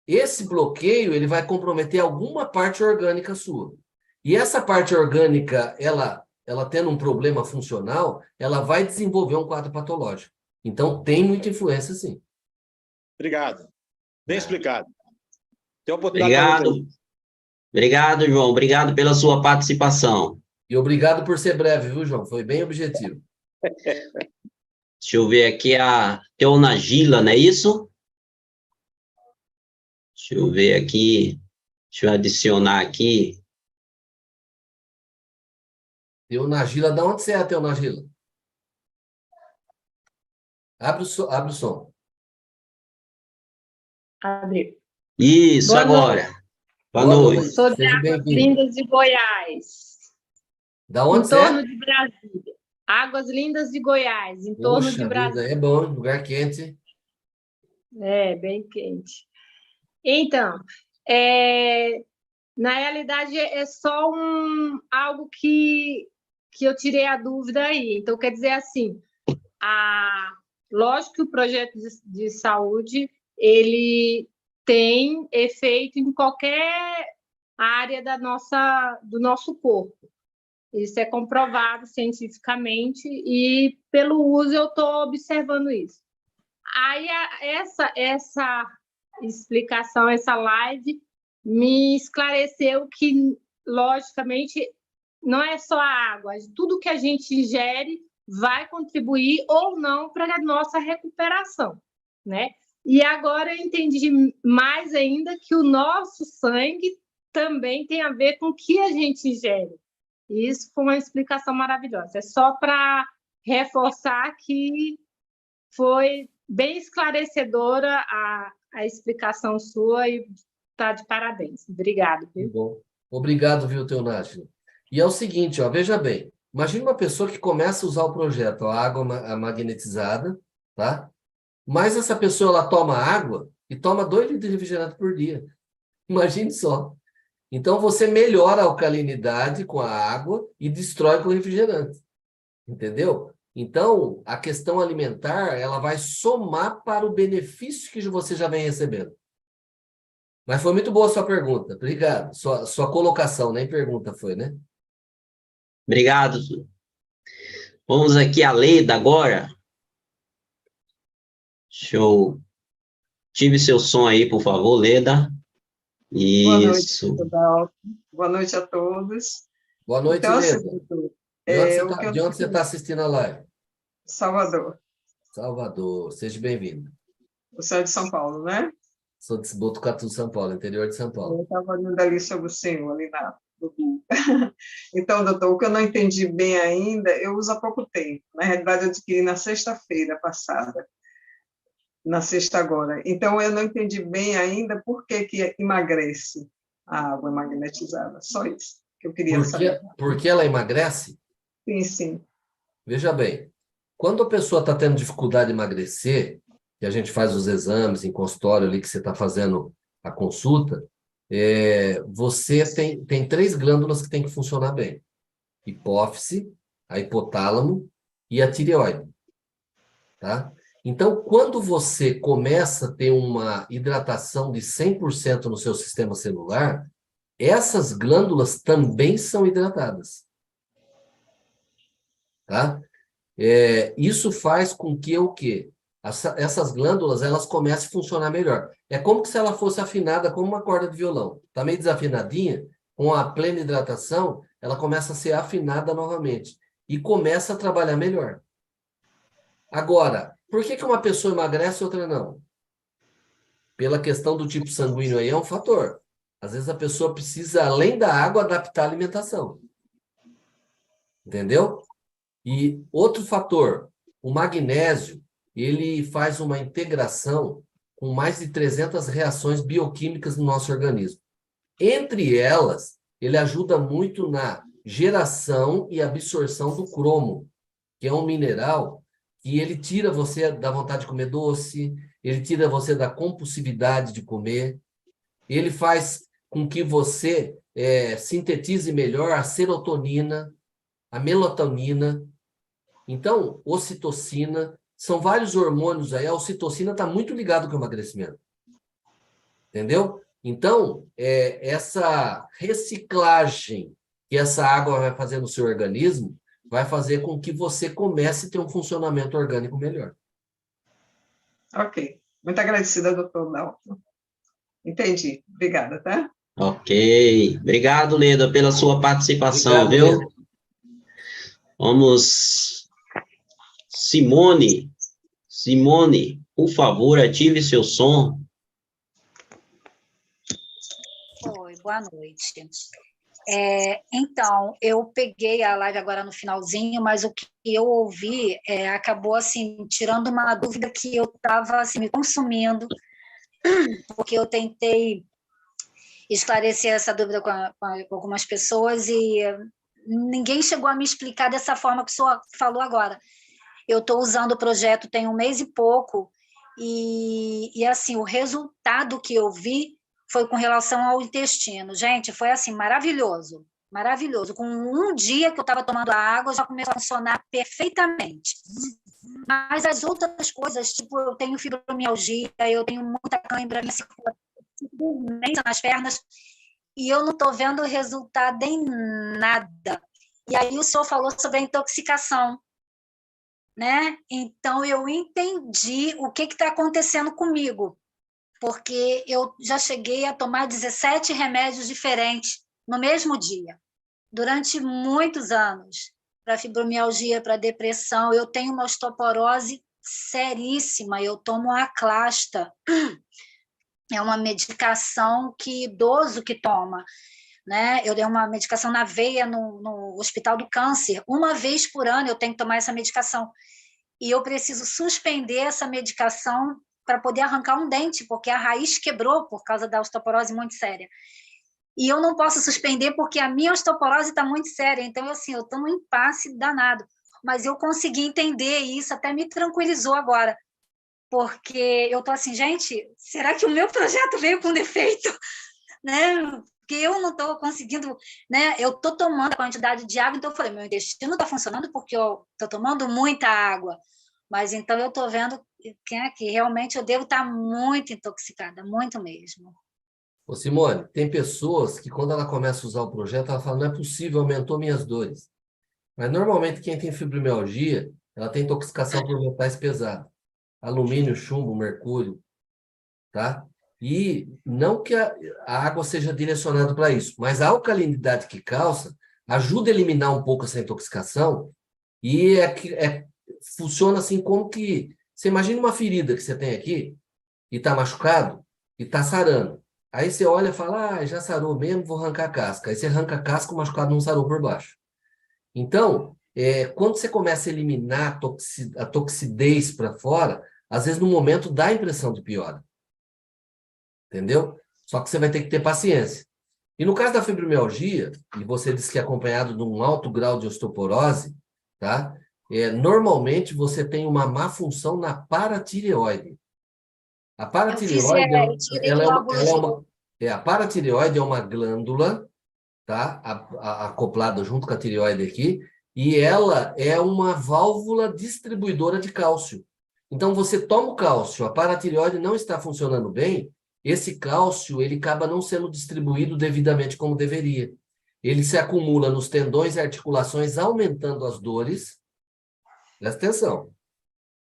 Esse bloqueio, ele vai comprometer alguma parte orgânica sua. E essa parte orgânica, ela tendo um problema funcional, ela vai desenvolver um quadro patológico. Então, tem muita influência, sim. Obrigado. Bem explicado. Tem oportunidade Obrigado. Obrigado, João. Obrigado pela sua participação. E obrigado por ser breve, viu, João? Foi bem objetivo. Deixa eu ver aqui a Teonagila, não é isso? Deixa eu ver aqui. Deixa eu adicionar aqui. Teonagila, de onde você é, Teonagila? Abre o som. Abriu. Isso, Boa agora. noite. Boa noite. Sou de Águas Lindas de Goiás. Da onde em você é? torno de Brasília. Águas Lindas de Goiás, em torno de Brasília. Vida, é bom, lugar quente. É, bem quente. Então, na realidade, é só algo que eu tirei a dúvida aí. Então, quer dizer assim, lógico que o projeto de saúde, ele tem efeito em qualquer área do nosso corpo. Isso é comprovado cientificamente e, pelo uso, eu estou observando isso. Aí essa explicação, essa live, me esclareceu que, logicamente, não é só a água, tudo que a gente ingere vai contribuir ou não para a nossa recuperação, né? E agora eu entendi mais ainda que o nosso sangue também tem a ver com o que a gente ingere. E isso foi uma explicação maravilhosa. É só para reforçar que foi bem esclarecedora a explicação sua e está de parabéns. Obrigado. Viu? Bom. Obrigado, viu, Teonácio? E é o seguinte, ó, veja bem, imagina uma pessoa que começa a usar o projeto, a água magnetizada, tá? Mas essa pessoa, ela toma água e toma 2 litros de refrigerante por dia. Imagine só. Então, você melhora a alcalinidade com a água e destrói com o refrigerante. Entendeu? Então, a questão alimentar, ela vai somar para o benefício que você já vem recebendo. Mas foi muito boa a sua pergunta. Obrigado. Sua colocação, nem pergunta foi, né? Obrigado. Vamos aqui a Leda agora. Show. Tive seu som aí, por favor, Leda. Isso. Boa noite a todos. Boa noite, Então, Leda. assim, doutor, De onde você está assistindo a live? Salvador. Salvador. Seja bem-vindo. Você é de São Paulo, né? Sou de Botucatu, São Paulo, interior de São Paulo. Eu estava olhando ali sobre o senhor, ali no Google. Então, doutor, o que eu não entendi bem ainda, eu uso há pouco tempo. Na realidade, eu adquiri na sexta-feira passada. Na sexta agora. Então, eu não entendi bem ainda por que emagrece a água magnetizada. Só isso que eu queria saber. Porque ela emagrece? Sim, sim. Veja bem, quando a pessoa está tendo dificuldade de emagrecer, e a gente faz os exames em consultório ali que você está fazendo a consulta, você tem 3 glândulas que tem que funcionar bem. Hipófise, a hipotálamo e a tireoide. Tá? Então, quando você começa a ter uma hidratação de 100% no seu sistema celular, essas glândulas também são hidratadas. Tá? Isso faz com que o quê? Essas glândulas, elas comecem a funcionar melhor. É como se ela fosse afinada como uma corda de violão. Está meio desafinadinha, com a plena hidratação, ela começa a ser afinada novamente. E começa a trabalhar melhor. Agora, por que uma pessoa emagrece e outra não? Pela questão do tipo sanguíneo aí é um fator. Às vezes a pessoa precisa, além da água, adaptar a alimentação. Entendeu? E outro fator, o magnésio, ele faz uma integração com mais de 300 reações bioquímicas no nosso organismo. Entre elas, ele ajuda muito na geração e absorção do cromo, que é um mineral que ele tira você da vontade de comer doce, ele tira você da compulsividade de comer, ele faz com que você sintetize melhor a serotonina, a melatonina, então, ocitocina, são vários hormônios aí, a ocitocina está muito ligada com o emagrecimento. Entendeu? Então, essa reciclagem que essa água vai fazer no seu organismo vai fazer com que você comece a ter um funcionamento orgânico melhor. Ok. Muito agradecida, doutor Dalton. Entendi. Obrigada, tá? Ok. Obrigado, Leda, pela sua participação, Obrigado, viu? Leda. Vamos... Simone, por favor, ative seu som. Oi, boa noite. Então, eu peguei a live agora no finalzinho, mas o que eu ouvi acabou assim tirando uma dúvida que eu estava assim, me consumindo, porque eu tentei esclarecer essa dúvida com algumas pessoas e ninguém chegou a me explicar dessa forma que o senhor falou agora. Eu estou usando o projeto tem 1 mês e pouco, e assim, o resultado que eu vi foi com relação ao intestino. Gente, foi assim, maravilhoso, maravilhoso. Com 1 dia que eu estava tomando a água, já começou a funcionar perfeitamente. Mas as outras coisas, tipo, eu tenho fibromialgia, eu tenho muita cãibra, minha circulação nas pernas, e eu não estou vendo resultado em nada. E aí o senhor falou sobre a intoxicação. né? Então, eu entendi o que está acontecendo comigo, porque eu já cheguei a tomar 17 remédios diferentes no mesmo dia, durante muitos anos, para fibromialgia, para depressão. Eu tenho uma osteoporose seríssima, eu tomo Aclasta, é uma medicação que idoso que toma, né? Eu dei uma medicação na veia no Hospital do Câncer. Uma vez por ano eu tenho que tomar essa medicação. E eu preciso suspender essa medicação para poder arrancar um dente, porque a raiz quebrou por causa da osteoporose muito séria. E eu não posso suspender porque a minha osteoporose está muito séria. Então, assim, eu estou num impasse danado. Mas eu consegui entender e isso até me tranquilizou agora. Porque eu estou assim, gente, será que o meu projeto veio com defeito? Né? Porque eu não estou conseguindo, né? Eu estou tomando a quantidade de água, então eu falei, meu intestino está funcionando porque eu estou tomando muita água. Mas então eu estou vendo que realmente eu devo estar muito intoxicada, muito mesmo. Ô, Simone, tem pessoas que quando ela começa a usar o projeto, ela fala, não é possível, aumentou minhas dores. Mas normalmente quem tem fibromialgia, ela tem intoxicação por metais pesados. Alumínio, chumbo, mercúrio, tá? E não que a água seja direcionada para isso, mas a alcalinidade que causa ajuda a eliminar um pouco essa intoxicação e funciona assim como que... Você imagina uma ferida que você tem aqui e está machucado e está sarando. Aí você olha e fala, já sarou mesmo, vou arrancar a casca. Aí você arranca a casca, o machucado não sarou por baixo. Então, quando você começa a eliminar a toxidez para fora, às vezes no momento dá a impressão de piora. Entendeu? Só que você vai ter que ter paciência. E no caso da fibromialgia, e você disse que é acompanhado de um alto grau de osteoporose, tá? Normalmente você tem uma má função na paratireoide. A paratireoide, a paratireoide é uma glândula, tá? Acoplada junto com a tireoide aqui, e ela é uma válvula distribuidora de cálcio. Então, você toma o cálcio, a paratireoide não está funcionando bem, esse cálcio ele acaba não sendo distribuído devidamente como deveria. Ele se acumula nos tendões e articulações, aumentando as dores. Presta atenção.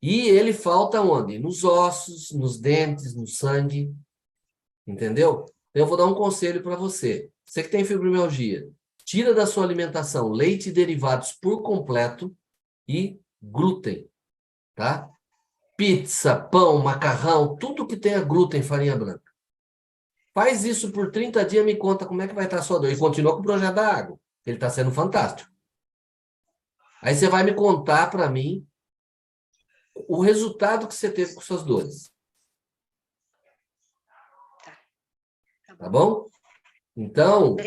E ele falta onde? Nos ossos, nos dentes, no sangue. Entendeu? Eu vou dar um conselho para você. Você que tem fibromialgia, tira da sua alimentação leite e derivados por completo e glúten, tá? Pizza, pão, macarrão, tudo que tenha glúten, farinha branca. Faz isso por 30 dias e me conta como é que vai estar a sua dor. E continua com o projeto da água. Ele está sendo fantástico. Aí você vai me contar para mim o resultado que você teve com suas dores. Tá bom? Então,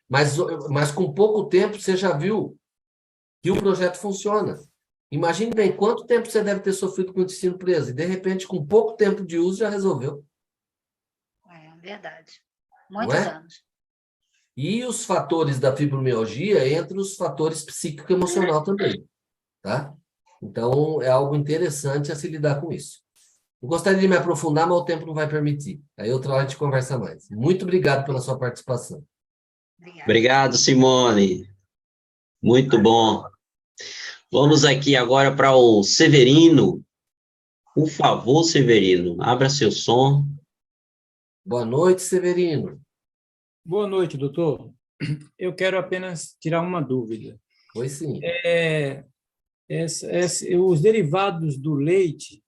mas com pouco tempo você já viu que o projeto funciona. Imagine bem quanto tempo você deve ter sofrido com o intestino preso e, de repente, com pouco tempo de uso, já resolveu. É verdade. Muitos anos. E os fatores da fibromialgia entre os fatores psíquico-emocional também, tá? Então, é algo interessante a se lidar com isso. Eu gostaria de me aprofundar, mas o tempo não vai permitir. Aí outra hora a gente conversa mais. Muito obrigado pela sua participação. Obrigado, Simone. Muito bom. Vamos aqui agora para o Severino. Por favor, Severino, abra seu som. Boa noite, Severino. Boa noite, doutor. Eu quero apenas tirar uma dúvida. Pois sim. Os derivados do leite,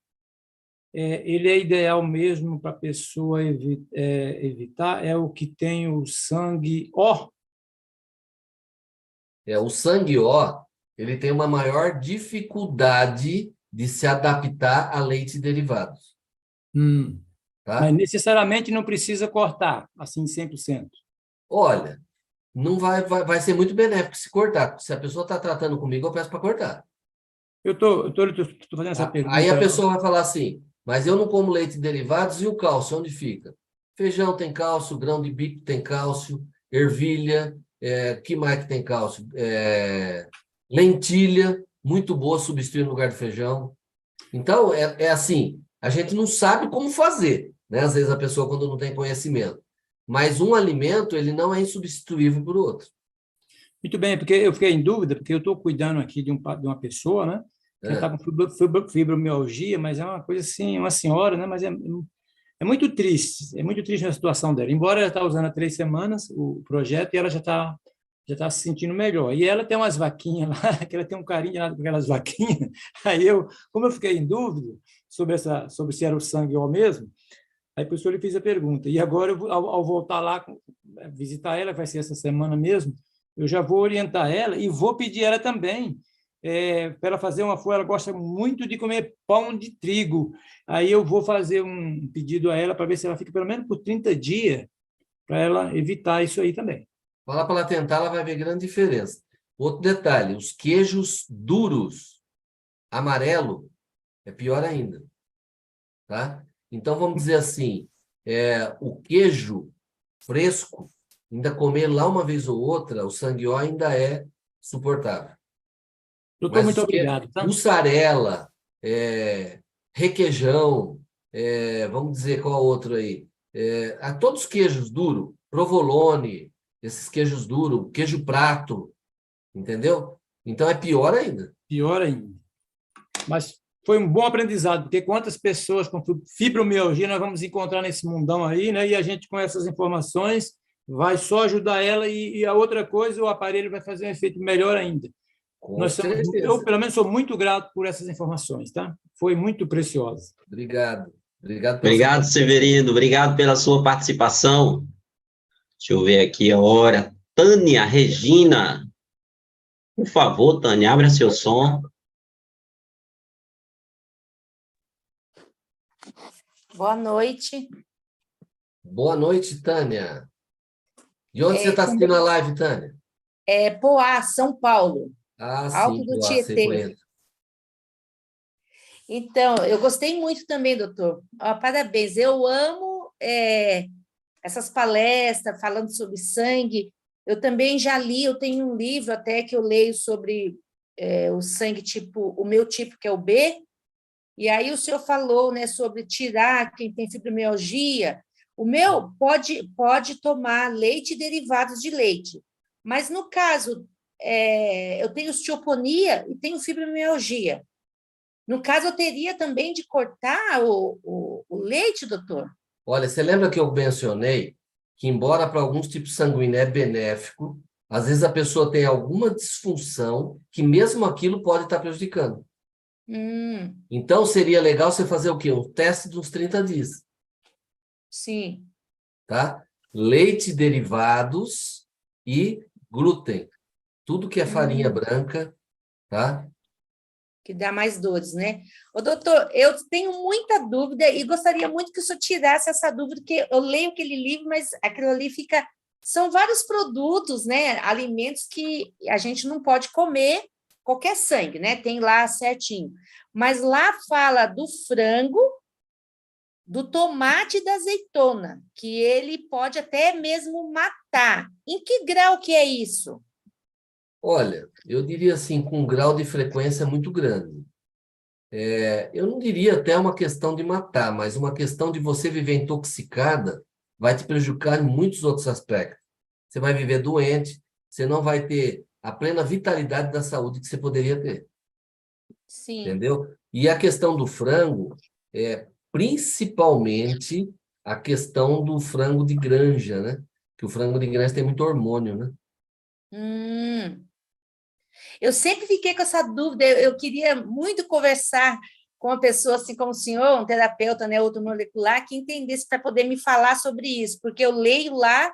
ele é ideal mesmo para a pessoa evitar? É o que tem o sangue O? O sangue O, ele tem uma maior dificuldade de se adaptar a leite e derivados. Tá? Mas necessariamente não precisa cortar, assim, 100%. Olha, não vai ser muito benéfico se cortar. Se a pessoa está tratando comigo, eu peço para cortar. Eu tô fazendo essa pergunta. Aí a pessoa vai falar assim, mas eu não como leite e derivados, e o cálcio, onde fica? Feijão tem cálcio, grão de bico tem cálcio, ervilha, que mais que tem cálcio? Lentilha, muito boa, substituir no lugar de feijão. Então, assim, a gente não sabe como fazer, né? Às vezes a pessoa, quando não tem conhecimento. Mas um alimento, ele não é insubstituível por outro. Muito bem, porque eu fiquei em dúvida, porque eu estou cuidando aqui de uma pessoa, né? Ela está com fibromialgia, mas é uma coisa assim, uma senhora, né? Mas é muito triste a situação dela. Embora ela está usando há 3 semanas o projeto e ela já está se sentindo melhor. E ela tem umas vaquinhas lá, que ela tem um carinho com aquelas vaquinhas. Aí como eu fiquei em dúvida sobre se era o sangue ou mesmo, aí por isso eu lhe fiz a pergunta. E agora, ao voltar lá, visitar ela, vai ser essa semana mesmo, eu já vou orientar ela e vou pedir ela também para ela fazer uma folha. Ela gosta muito de comer pão de trigo. Aí eu vou fazer um pedido a ela para ver se ela fica pelo menos por 30 dias, para ela evitar isso aí também. Fala para ela tentar, ela vai ver grande diferença. Outro detalhe, os queijos duros, amarelo, é pior ainda. Tá? Então, vamos dizer assim, o queijo fresco, ainda comer lá uma vez ou outra, o sanguió ainda é suportável. Doutor, muito obrigado. Tá? Mussarela, requeijão, vamos dizer qual outro aí? Todos os queijos duros, provolone, esses queijos duros, queijo prato, entendeu? Então é pior ainda. Pior ainda. Mas foi um bom aprendizado, porque quantas pessoas com fibromialgia nós vamos encontrar nesse mundão aí, né? E a gente, com essas informações, vai só ajudar ela e a outra coisa, o aparelho vai fazer um efeito melhor ainda. Eu, pelo menos, sou muito grato por essas informações, tá? Foi muito preciosa. Obrigado. Obrigado, Severino. Obrigado pela sua participação. Deixa eu ver aqui a hora. Tânia Regina. Por favor, Tânia, abra seu som. Boa noite. Boa noite, Tânia. De onde você está assistindo a live, Tânia? Poá, São Paulo. Alto do Tietê. Então, eu gostei muito também, doutor. Parabéns. Eu amo essas palestras falando sobre sangue. Eu também já li, eu tenho um livro até que eu leio sobre o sangue tipo, o meu tipo, que é o B. E aí o senhor falou, né, sobre tirar quem tem fibromialgia. O meu pode tomar leite e derivados de leite. Mas, no caso, eu tenho osteoponia e tenho fibromialgia. No caso, eu teria também de cortar o leite, doutor? Olha, você lembra que eu mencionei que, embora para alguns tipos sanguíneos é benéfico, às vezes a pessoa tem alguma disfunção que mesmo aquilo pode estar prejudicando. Então, seria legal você fazer o quê? Um teste de uns 30 dias. Sim. Tá? Leite, derivados e glúten. Tudo que é farinha branca, tá? Que dá mais dores, né? Ô, doutor, eu tenho muita dúvida e gostaria muito que o senhor tirasse essa dúvida, porque eu leio aquele livro, mas aquilo ali fica... São vários produtos, né? Alimentos que a gente não pode comer qualquer sangue, né? Tem lá certinho. Mas lá fala do frango, do tomate e da azeitona, que ele pode até mesmo matar. Em que grau que é isso? Olha, eu diria assim, com um grau de frequência muito grande. Eu não diria até uma questão de matar, mas uma questão de você viver intoxicada vai te prejudicar em muitos outros aspectos. Você vai viver doente, você não vai ter a plena vitalidade da saúde que você poderia ter. Sim. Entendeu? E a questão do frango principalmente a questão do frango de granja, né? Que o frango de granja tem muito hormônio, né? Eu sempre fiquei com essa dúvida, eu queria muito conversar com uma pessoa assim como o senhor, um terapeuta, né, ortomolecular, que entendesse para poder me falar sobre isso, porque eu leio lá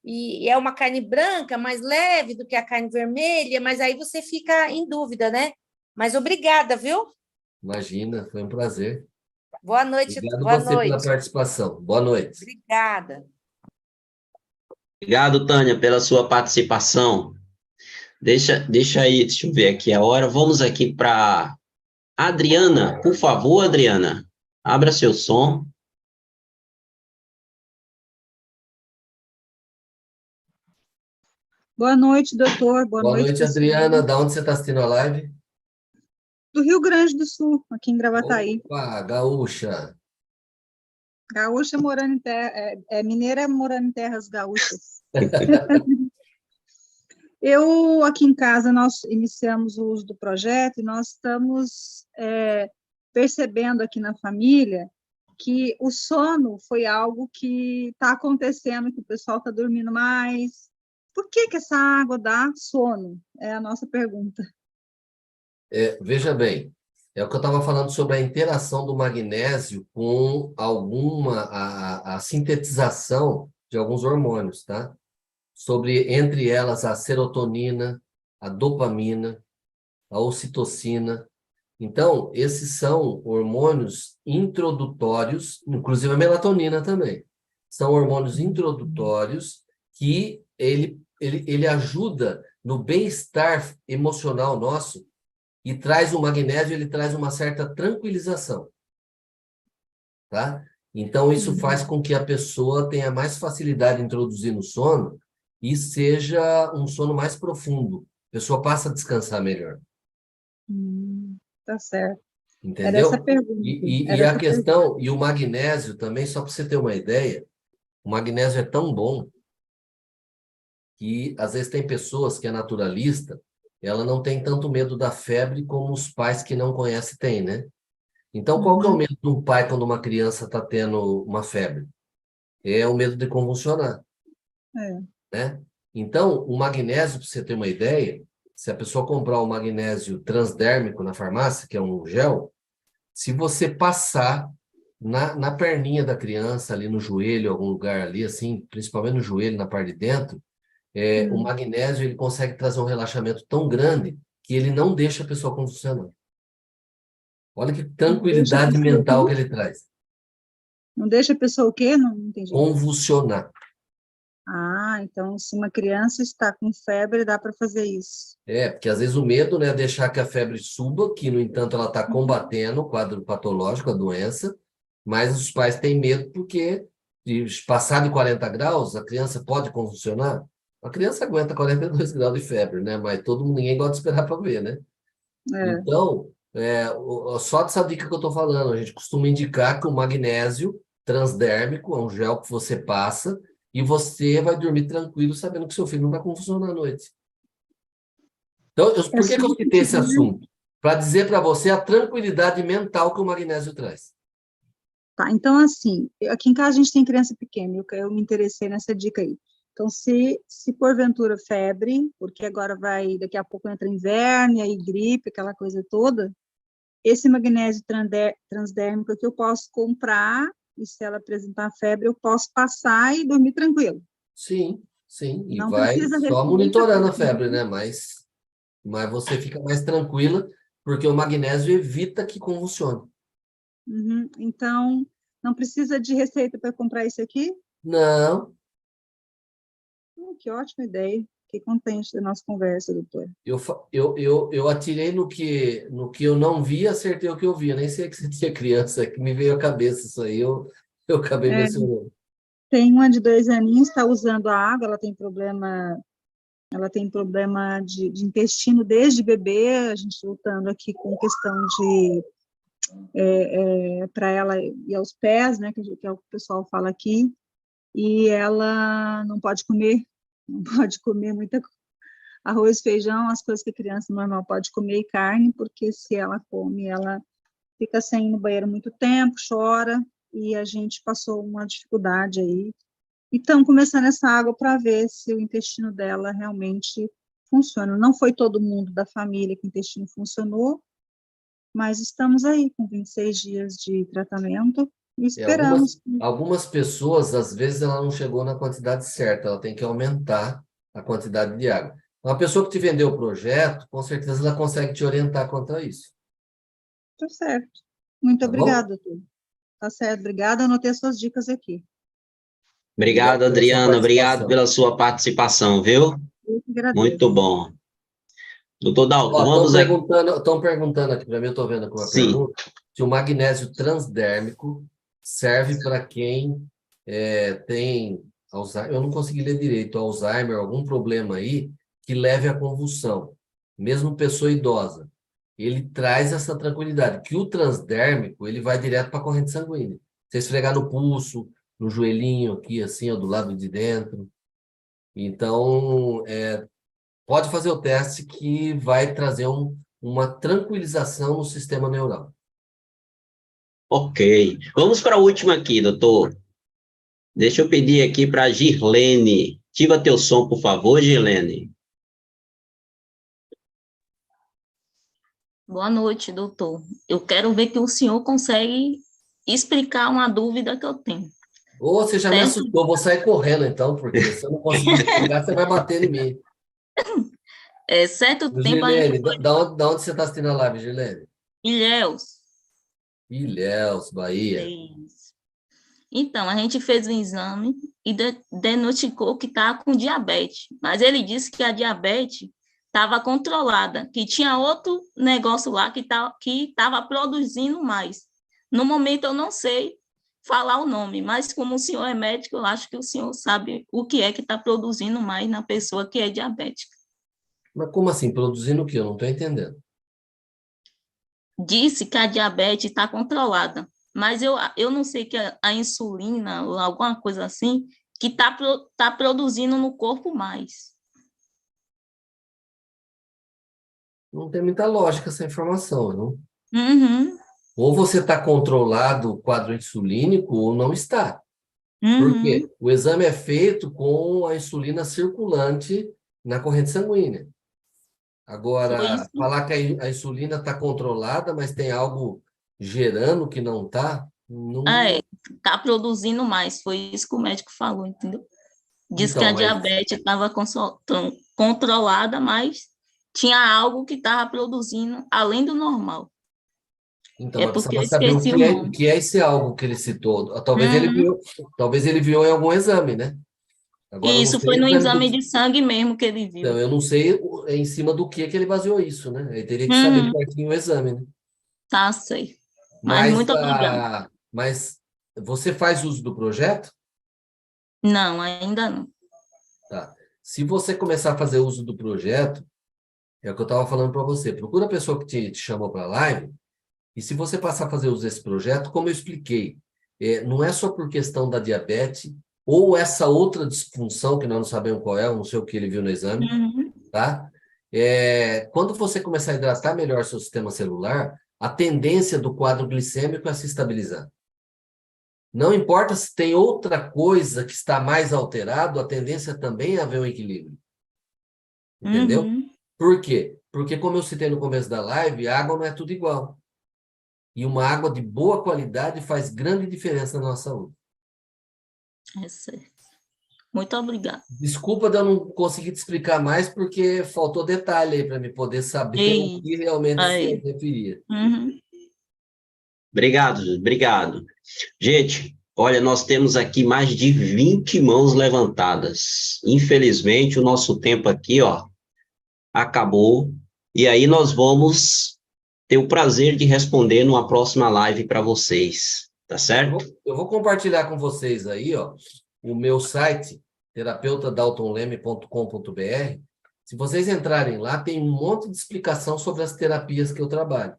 e é uma carne branca, mais leve do que a carne vermelha, mas aí você fica em dúvida, né? Mas obrigada, viu? Imagina, foi um prazer. Boa noite. Obrigado boa você noite. pela participação. Boa noite. Obrigada. Obrigado, Tânia, pela sua participação. Deixa aí, deixa eu ver aqui a hora. Vamos aqui para Adriana. Por favor, Adriana, abra seu som. Boa noite, doutor. Boa noite, Adriana. Da onde você está assistindo a live? Do Rio Grande do Sul, aqui em Gravataí. Opa, gaúcha. Gaúcha morando em terra, mineira morando em terras gaúchas. Aqui em casa, nós iniciamos o uso do projeto e nós estamos percebendo aqui na família que o sono foi algo que está acontecendo, que o pessoal está dormindo mais. Por que essa água dá sono? É a nossa pergunta. Veja bem, é o que eu estava falando sobre a interação do magnésio com a sintetização de alguns hormônios, tá? Entre elas a serotonina, a dopamina, a ocitocina. Então, esses são hormônios introdutórios, inclusive a melatonina também. São hormônios introdutórios que ele ajuda no bem-estar emocional nosso e traz o magnésio, ele traz uma certa tranquilização. Tá? Então, isso faz com que a pessoa tenha mais facilidade em introduzir no sono e seja um sono mais profundo. A pessoa passa a descansar melhor. Tá certo. Entendeu? Era essa a pergunta. E o magnésio também, só para você ter uma ideia, o magnésio é tão bom que, às vezes, tem pessoas que é naturalista, ela não tem tanto medo da febre como os pais que não conhecem têm, né? Então, qual que é o medo de um pai quando uma criança está tendo uma febre? É o medo de convulsionar. Né? Então, o magnésio, para você ter uma ideia, se a pessoa comprar o magnésio transdérmico na farmácia, que é um gel, se você passar na perninha da criança, ali no joelho, algum lugar ali, assim, principalmente no joelho, na parte de dentro, o magnésio ele consegue trazer um relaxamento tão grande que ele não deixa a pessoa convulsionar. Olha que tranquilidade mental que ele traz. Não deixa a pessoa o quê? Não entendi. Convulsionar. Então, se uma criança está com febre, dá para fazer isso. Porque às vezes o medo, né, é deixar que a febre suba, que, no entanto, ela está combatendo o quadro patológico, a doença, mas os pais têm medo porque, de passar de 40 graus, a criança pode convulsionar. A criança aguenta 42 graus de febre, né, mas ninguém gosta de esperar para ver, né? Então, só dessa dica que eu estou falando, a gente costuma indicar que o magnésio transdérmico é um gel que você passa e você vai dormir tranquilo sabendo que seu filho não vai convulsionar à noite. Então, por que eu citei esse assunto? Para dizer para você a tranquilidade mental que o magnésio traz. Tá, então, assim, aqui em casa a gente tem criança pequena, eu me interessei nessa dica aí. Então, se porventura febre, porque agora daqui a pouco entra inverno, e aí gripe, aquela coisa toda, esse magnésio transdérmico aqui eu posso comprar, e se ela apresentar febre, eu posso passar e dormir tranquilo. Sim. E não vai precisa só monitorando a febre, né? Mas você fica mais tranquila, porque o magnésio evita que convulsione. Então, não precisa de receita para comprar isso aqui? Não. Que ótima ideia. Fiquei contente da nossa conversa, doutor. Eu atirei no que eu não vi, acertei o que eu vi. Eu nem sei que você tinha criança, que me veio à cabeça isso aí, eu acabei mencionando. Tem uma de 2 aninhos, está usando a água, ela tem problema de intestino desde bebê, a gente lutando aqui com questão de para ela ir aos pés, né, que é o que o pessoal fala aqui, e ela não pode comer muita arroz, feijão, as coisas que a criança normal pode comer, e carne, porque se ela come, ela fica sem ir no banheiro muito tempo, chora, e a gente passou uma dificuldade aí. Então, começando essa água para ver se o intestino dela realmente funciona. Não foi todo mundo da família que o intestino funcionou, mas estamos aí com 26 dias de tratamento e esperamos. Algumas pessoas, às vezes, ela não chegou na quantidade certa, ela tem que aumentar a quantidade de água. Uma pessoa que te vendeu o projeto, com certeza ela consegue te orientar quanto a isso. Tá certo. Muito obrigada, doutor. Tá certo, obrigada. Anotei as suas dicas aqui. Obrigado, Adriana. Obrigado pela sua participação, viu? Muito bom. Doutor Dalton, vamos aqui. Estão perguntando aqui para mim, eu estou vendo aqui uma pergunta, se o magnésio transdérmico serve para quem tem Alzheimer, eu não consegui ler direito, Alzheimer, algum problema aí que leve à convulsão, mesmo pessoa idosa. Ele traz essa tranquilidade, que o transdérmico, ele vai direto para a corrente sanguínea. Você esfregar no pulso, no joelhinho aqui, assim, ó, do lado de dentro. Então, Pode fazer o teste que vai trazer uma tranquilização no sistema neural. Ok. Vamos para a última aqui, doutor. Deixa eu pedir aqui para a Girlene. Ativa teu som, por favor, Girlene. Boa noite, doutor. Eu quero ver que o senhor consegue explicar uma dúvida que eu tenho. Ou você já me assustou, vou sair correndo então, porque se eu não conseguir explicar, você vai bater em mim. Certo tempo Girlene, da onde você está assistindo a live, Girlene? Ilhéus. Ilhéus, Bahia. Isso. Então, a gente fez um exame e diagnosticou que está com diabetes, mas ele disse que a diabetes estava controlada, que tinha outro negócio lá que estava produzindo mais. No momento, eu não sei falar o nome, mas como o senhor é médico, eu acho que o senhor sabe o que é que está produzindo mais na pessoa que é diabética. Mas como assim? Produzindo o quê? Eu não estou entendendo. Disse que a diabetes está controlada, mas eu não sei que a insulina ou alguma coisa assim, que tá produzindo no corpo mais. Não tem muita lógica essa informação, não? Uhum. Ou você está controlado o quadro insulínico ou não está. Por quê? O exame é feito com a insulina circulante na corrente sanguínea. Agora, falar que a insulina está controlada, mas tem algo gerando que não está, não... Está produzindo mais, foi isso que o médico falou, entendeu? Disse Então, que a diabetes estava controlada, mas tinha algo que estava produzindo além do normal. Então, é mas porque precisava eu saber esqueci o nome. o que é esse algo que ele citou. Talvez ele viu em algum exame, né? Agora, Isso foi no exame de sangue mesmo que ele viu. Então, eu não sei em cima do que ele baseou isso, né? Ele teria que saber certinho o exame, né? Tá, sei. Mas muito obrigada. Mas você faz uso do projeto? Não, ainda não. Tá. Se você começar a fazer uso do projeto, é o que eu estava falando para você. Procura a pessoa que te chamou para a live, e se você passar a fazer uso desse projeto, como eu expliquei, não é só por questão da diabetes, ou essa outra disfunção, que nós não sabemos qual é, eu não sei o que ele viu no exame, tá? Quando você começar a hidratar melhor seu sistema celular, a tendência do quadro glicêmico é se estabilizar. Não importa se tem outra coisa que está mais alterado, a tendência também é haver um equilíbrio. Entendeu? Por quê? Porque, como eu citei no começo da live, a água não é tudo igual. E uma água de boa qualidade faz grande diferença na nossa saúde. É certo. Muito obrigada. Desculpa de eu não conseguir te explicar mais, porque faltou detalhe aí para me poder saber o que realmente se referia. Obrigado. Gente, olha, nós temos aqui mais de 20 mãos levantadas. Infelizmente, o nosso tempo aqui, acabou. E aí nós vamos ter o prazer de responder numa próxima live para vocês, tá certo? Eu vou compartilhar com vocês aí, o meu site, terapeutadaltonleme.com.br. Se vocês entrarem lá, tem um monte de explicação sobre as terapias que eu trabalho,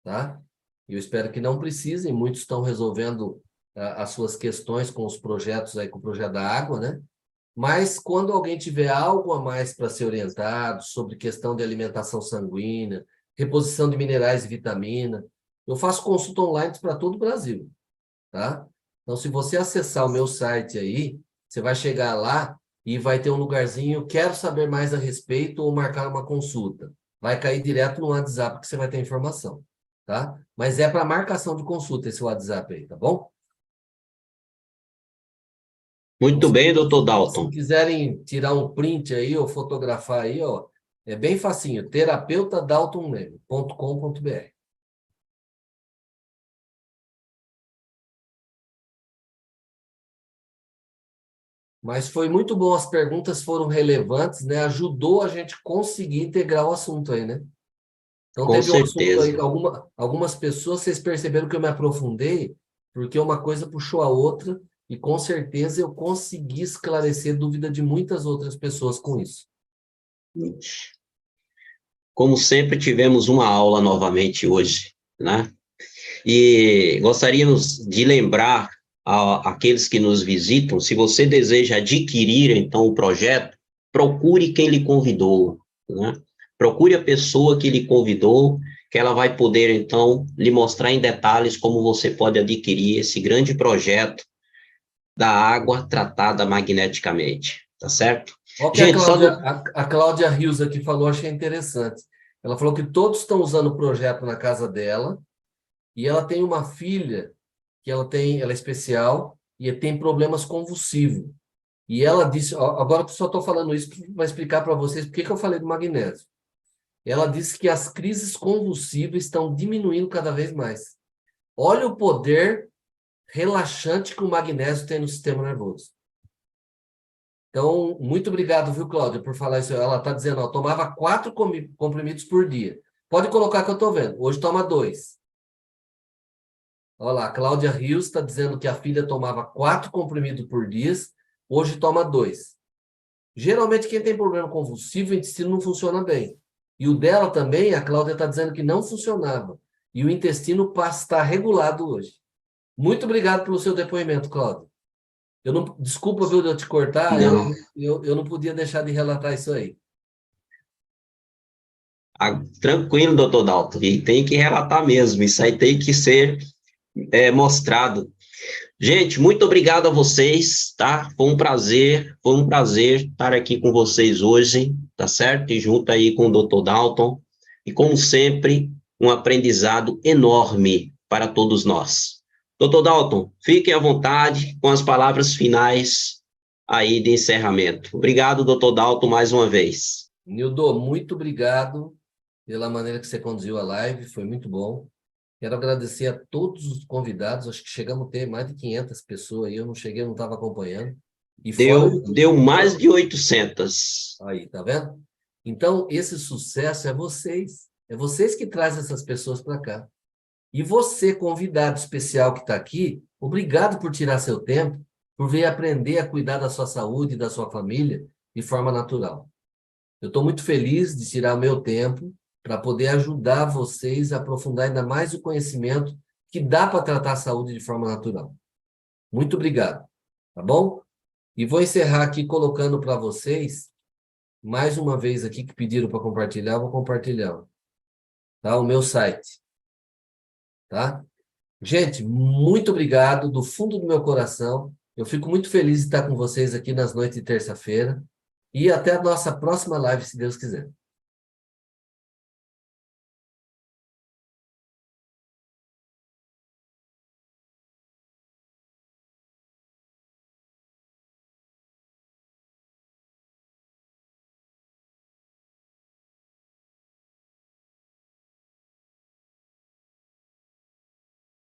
tá? Eu espero que não precisem, muitos estão resolvendo as suas questões com os projetos aí, com o projeto da água, né? Mas quando alguém tiver algo a mais para ser orientado sobre questão de alimentação sanguínea, reposição de minerais e vitamina, eu faço consulta online para todo o Brasil, tá? Então, se você acessar o meu site aí, você vai chegar lá e vai ter um lugarzinho, quero saber mais a respeito ou marcar uma consulta. Vai cair direto no WhatsApp que você vai ter informação, tá? Mas é para marcação de consulta esse WhatsApp aí, tá bom? Muito bem, doutor Dalton. Se quiserem tirar um print aí ou fotografar aí, é bem facinho, terapeutadaltonleme.com.br. Mas foi muito bom, as perguntas foram relevantes, né? Ajudou a gente conseguir integrar o assunto aí, né? Então, teve um assunto aí, algumas pessoas, vocês perceberam que eu me aprofundei, porque uma coisa puxou a outra, e com certeza eu consegui esclarecer dúvida de muitas outras pessoas com isso. Como sempre, tivemos uma aula novamente hoje, né? E gostaríamos de lembrar aqueles que nos visitam, se você deseja adquirir, então, o projeto procure quem lhe convidou, né? Procure a pessoa que lhe convidou, que ela vai poder, então, lhe mostrar em detalhes como você pode adquirir esse grande projeto da água tratada magneticamente, tá certo? Olha o que Gente, a Cláudia Rios aqui falou, achei interessante. Ela falou que todos estão usando o projeto na casa dela, e ela tem uma filha que ela é especial e tem problemas convulsivos. E ela disse, agora eu só estou falando isso para explicar para vocês por que eu falei do magnésio. Ela disse que as crises convulsivas estão diminuindo cada vez mais. Olha o poder relaxante que o magnésio tem no sistema nervoso. Então, muito obrigado, viu, Cláudia, por falar isso. Ela está dizendo, ó, tomava 4 comprimidos por dia. Pode colocar que eu estou vendo. Hoje toma 2. Olha lá, a Cláudia Rios está dizendo que a filha tomava 4 comprimidos por dia, hoje toma 2. Geralmente, quem tem problema convulsivo, o intestino não funciona bem. E o dela também, a Cláudia está dizendo que não funcionava. E o intestino está regulado hoje. Muito obrigado pelo seu depoimento, Cláudia. Desculpa, viu, de eu te cortar, eu não podia deixar de relatar isso aí. Tranquilo, doutor Dalton, e tem que relatar mesmo, isso aí tem que ser mostrado. Gente, muito obrigado a vocês, tá? Foi um prazer estar aqui com vocês hoje, tá certo? E junto aí com o doutor Dalton, e como sempre, um aprendizado enorme para todos nós. Doutor Dalton, fiquem à vontade com as palavras finais aí de encerramento. Obrigado, doutor Dalton, mais uma vez. Nildo, muito obrigado pela maneira que você conduziu a live, foi muito bom. Quero agradecer a todos os convidados, acho que chegamos a ter mais de 500 pessoas aí, eu não cheguei, eu não estava acompanhando. E deu mais de 800. Aí, tá vendo? Então, esse sucesso é vocês que trazem essas pessoas para cá. E você, convidado especial que está aqui, obrigado por tirar seu tempo, por vir aprender a cuidar da sua saúde e da sua família de forma natural. Eu estou muito feliz de tirar o meu tempo para poder ajudar vocês a aprofundar ainda mais o conhecimento que dá para tratar a saúde de forma natural. Muito obrigado, tá bom? E vou encerrar aqui colocando para vocês, mais uma vez aqui que pediram para compartilhar, eu vou compartilhar. Tá? O meu site. Tá? Gente, muito obrigado do fundo do meu coração. Eu fico muito feliz de estar com vocês aqui nas noites de terça-feira. E até a nossa próxima live, se Deus quiser.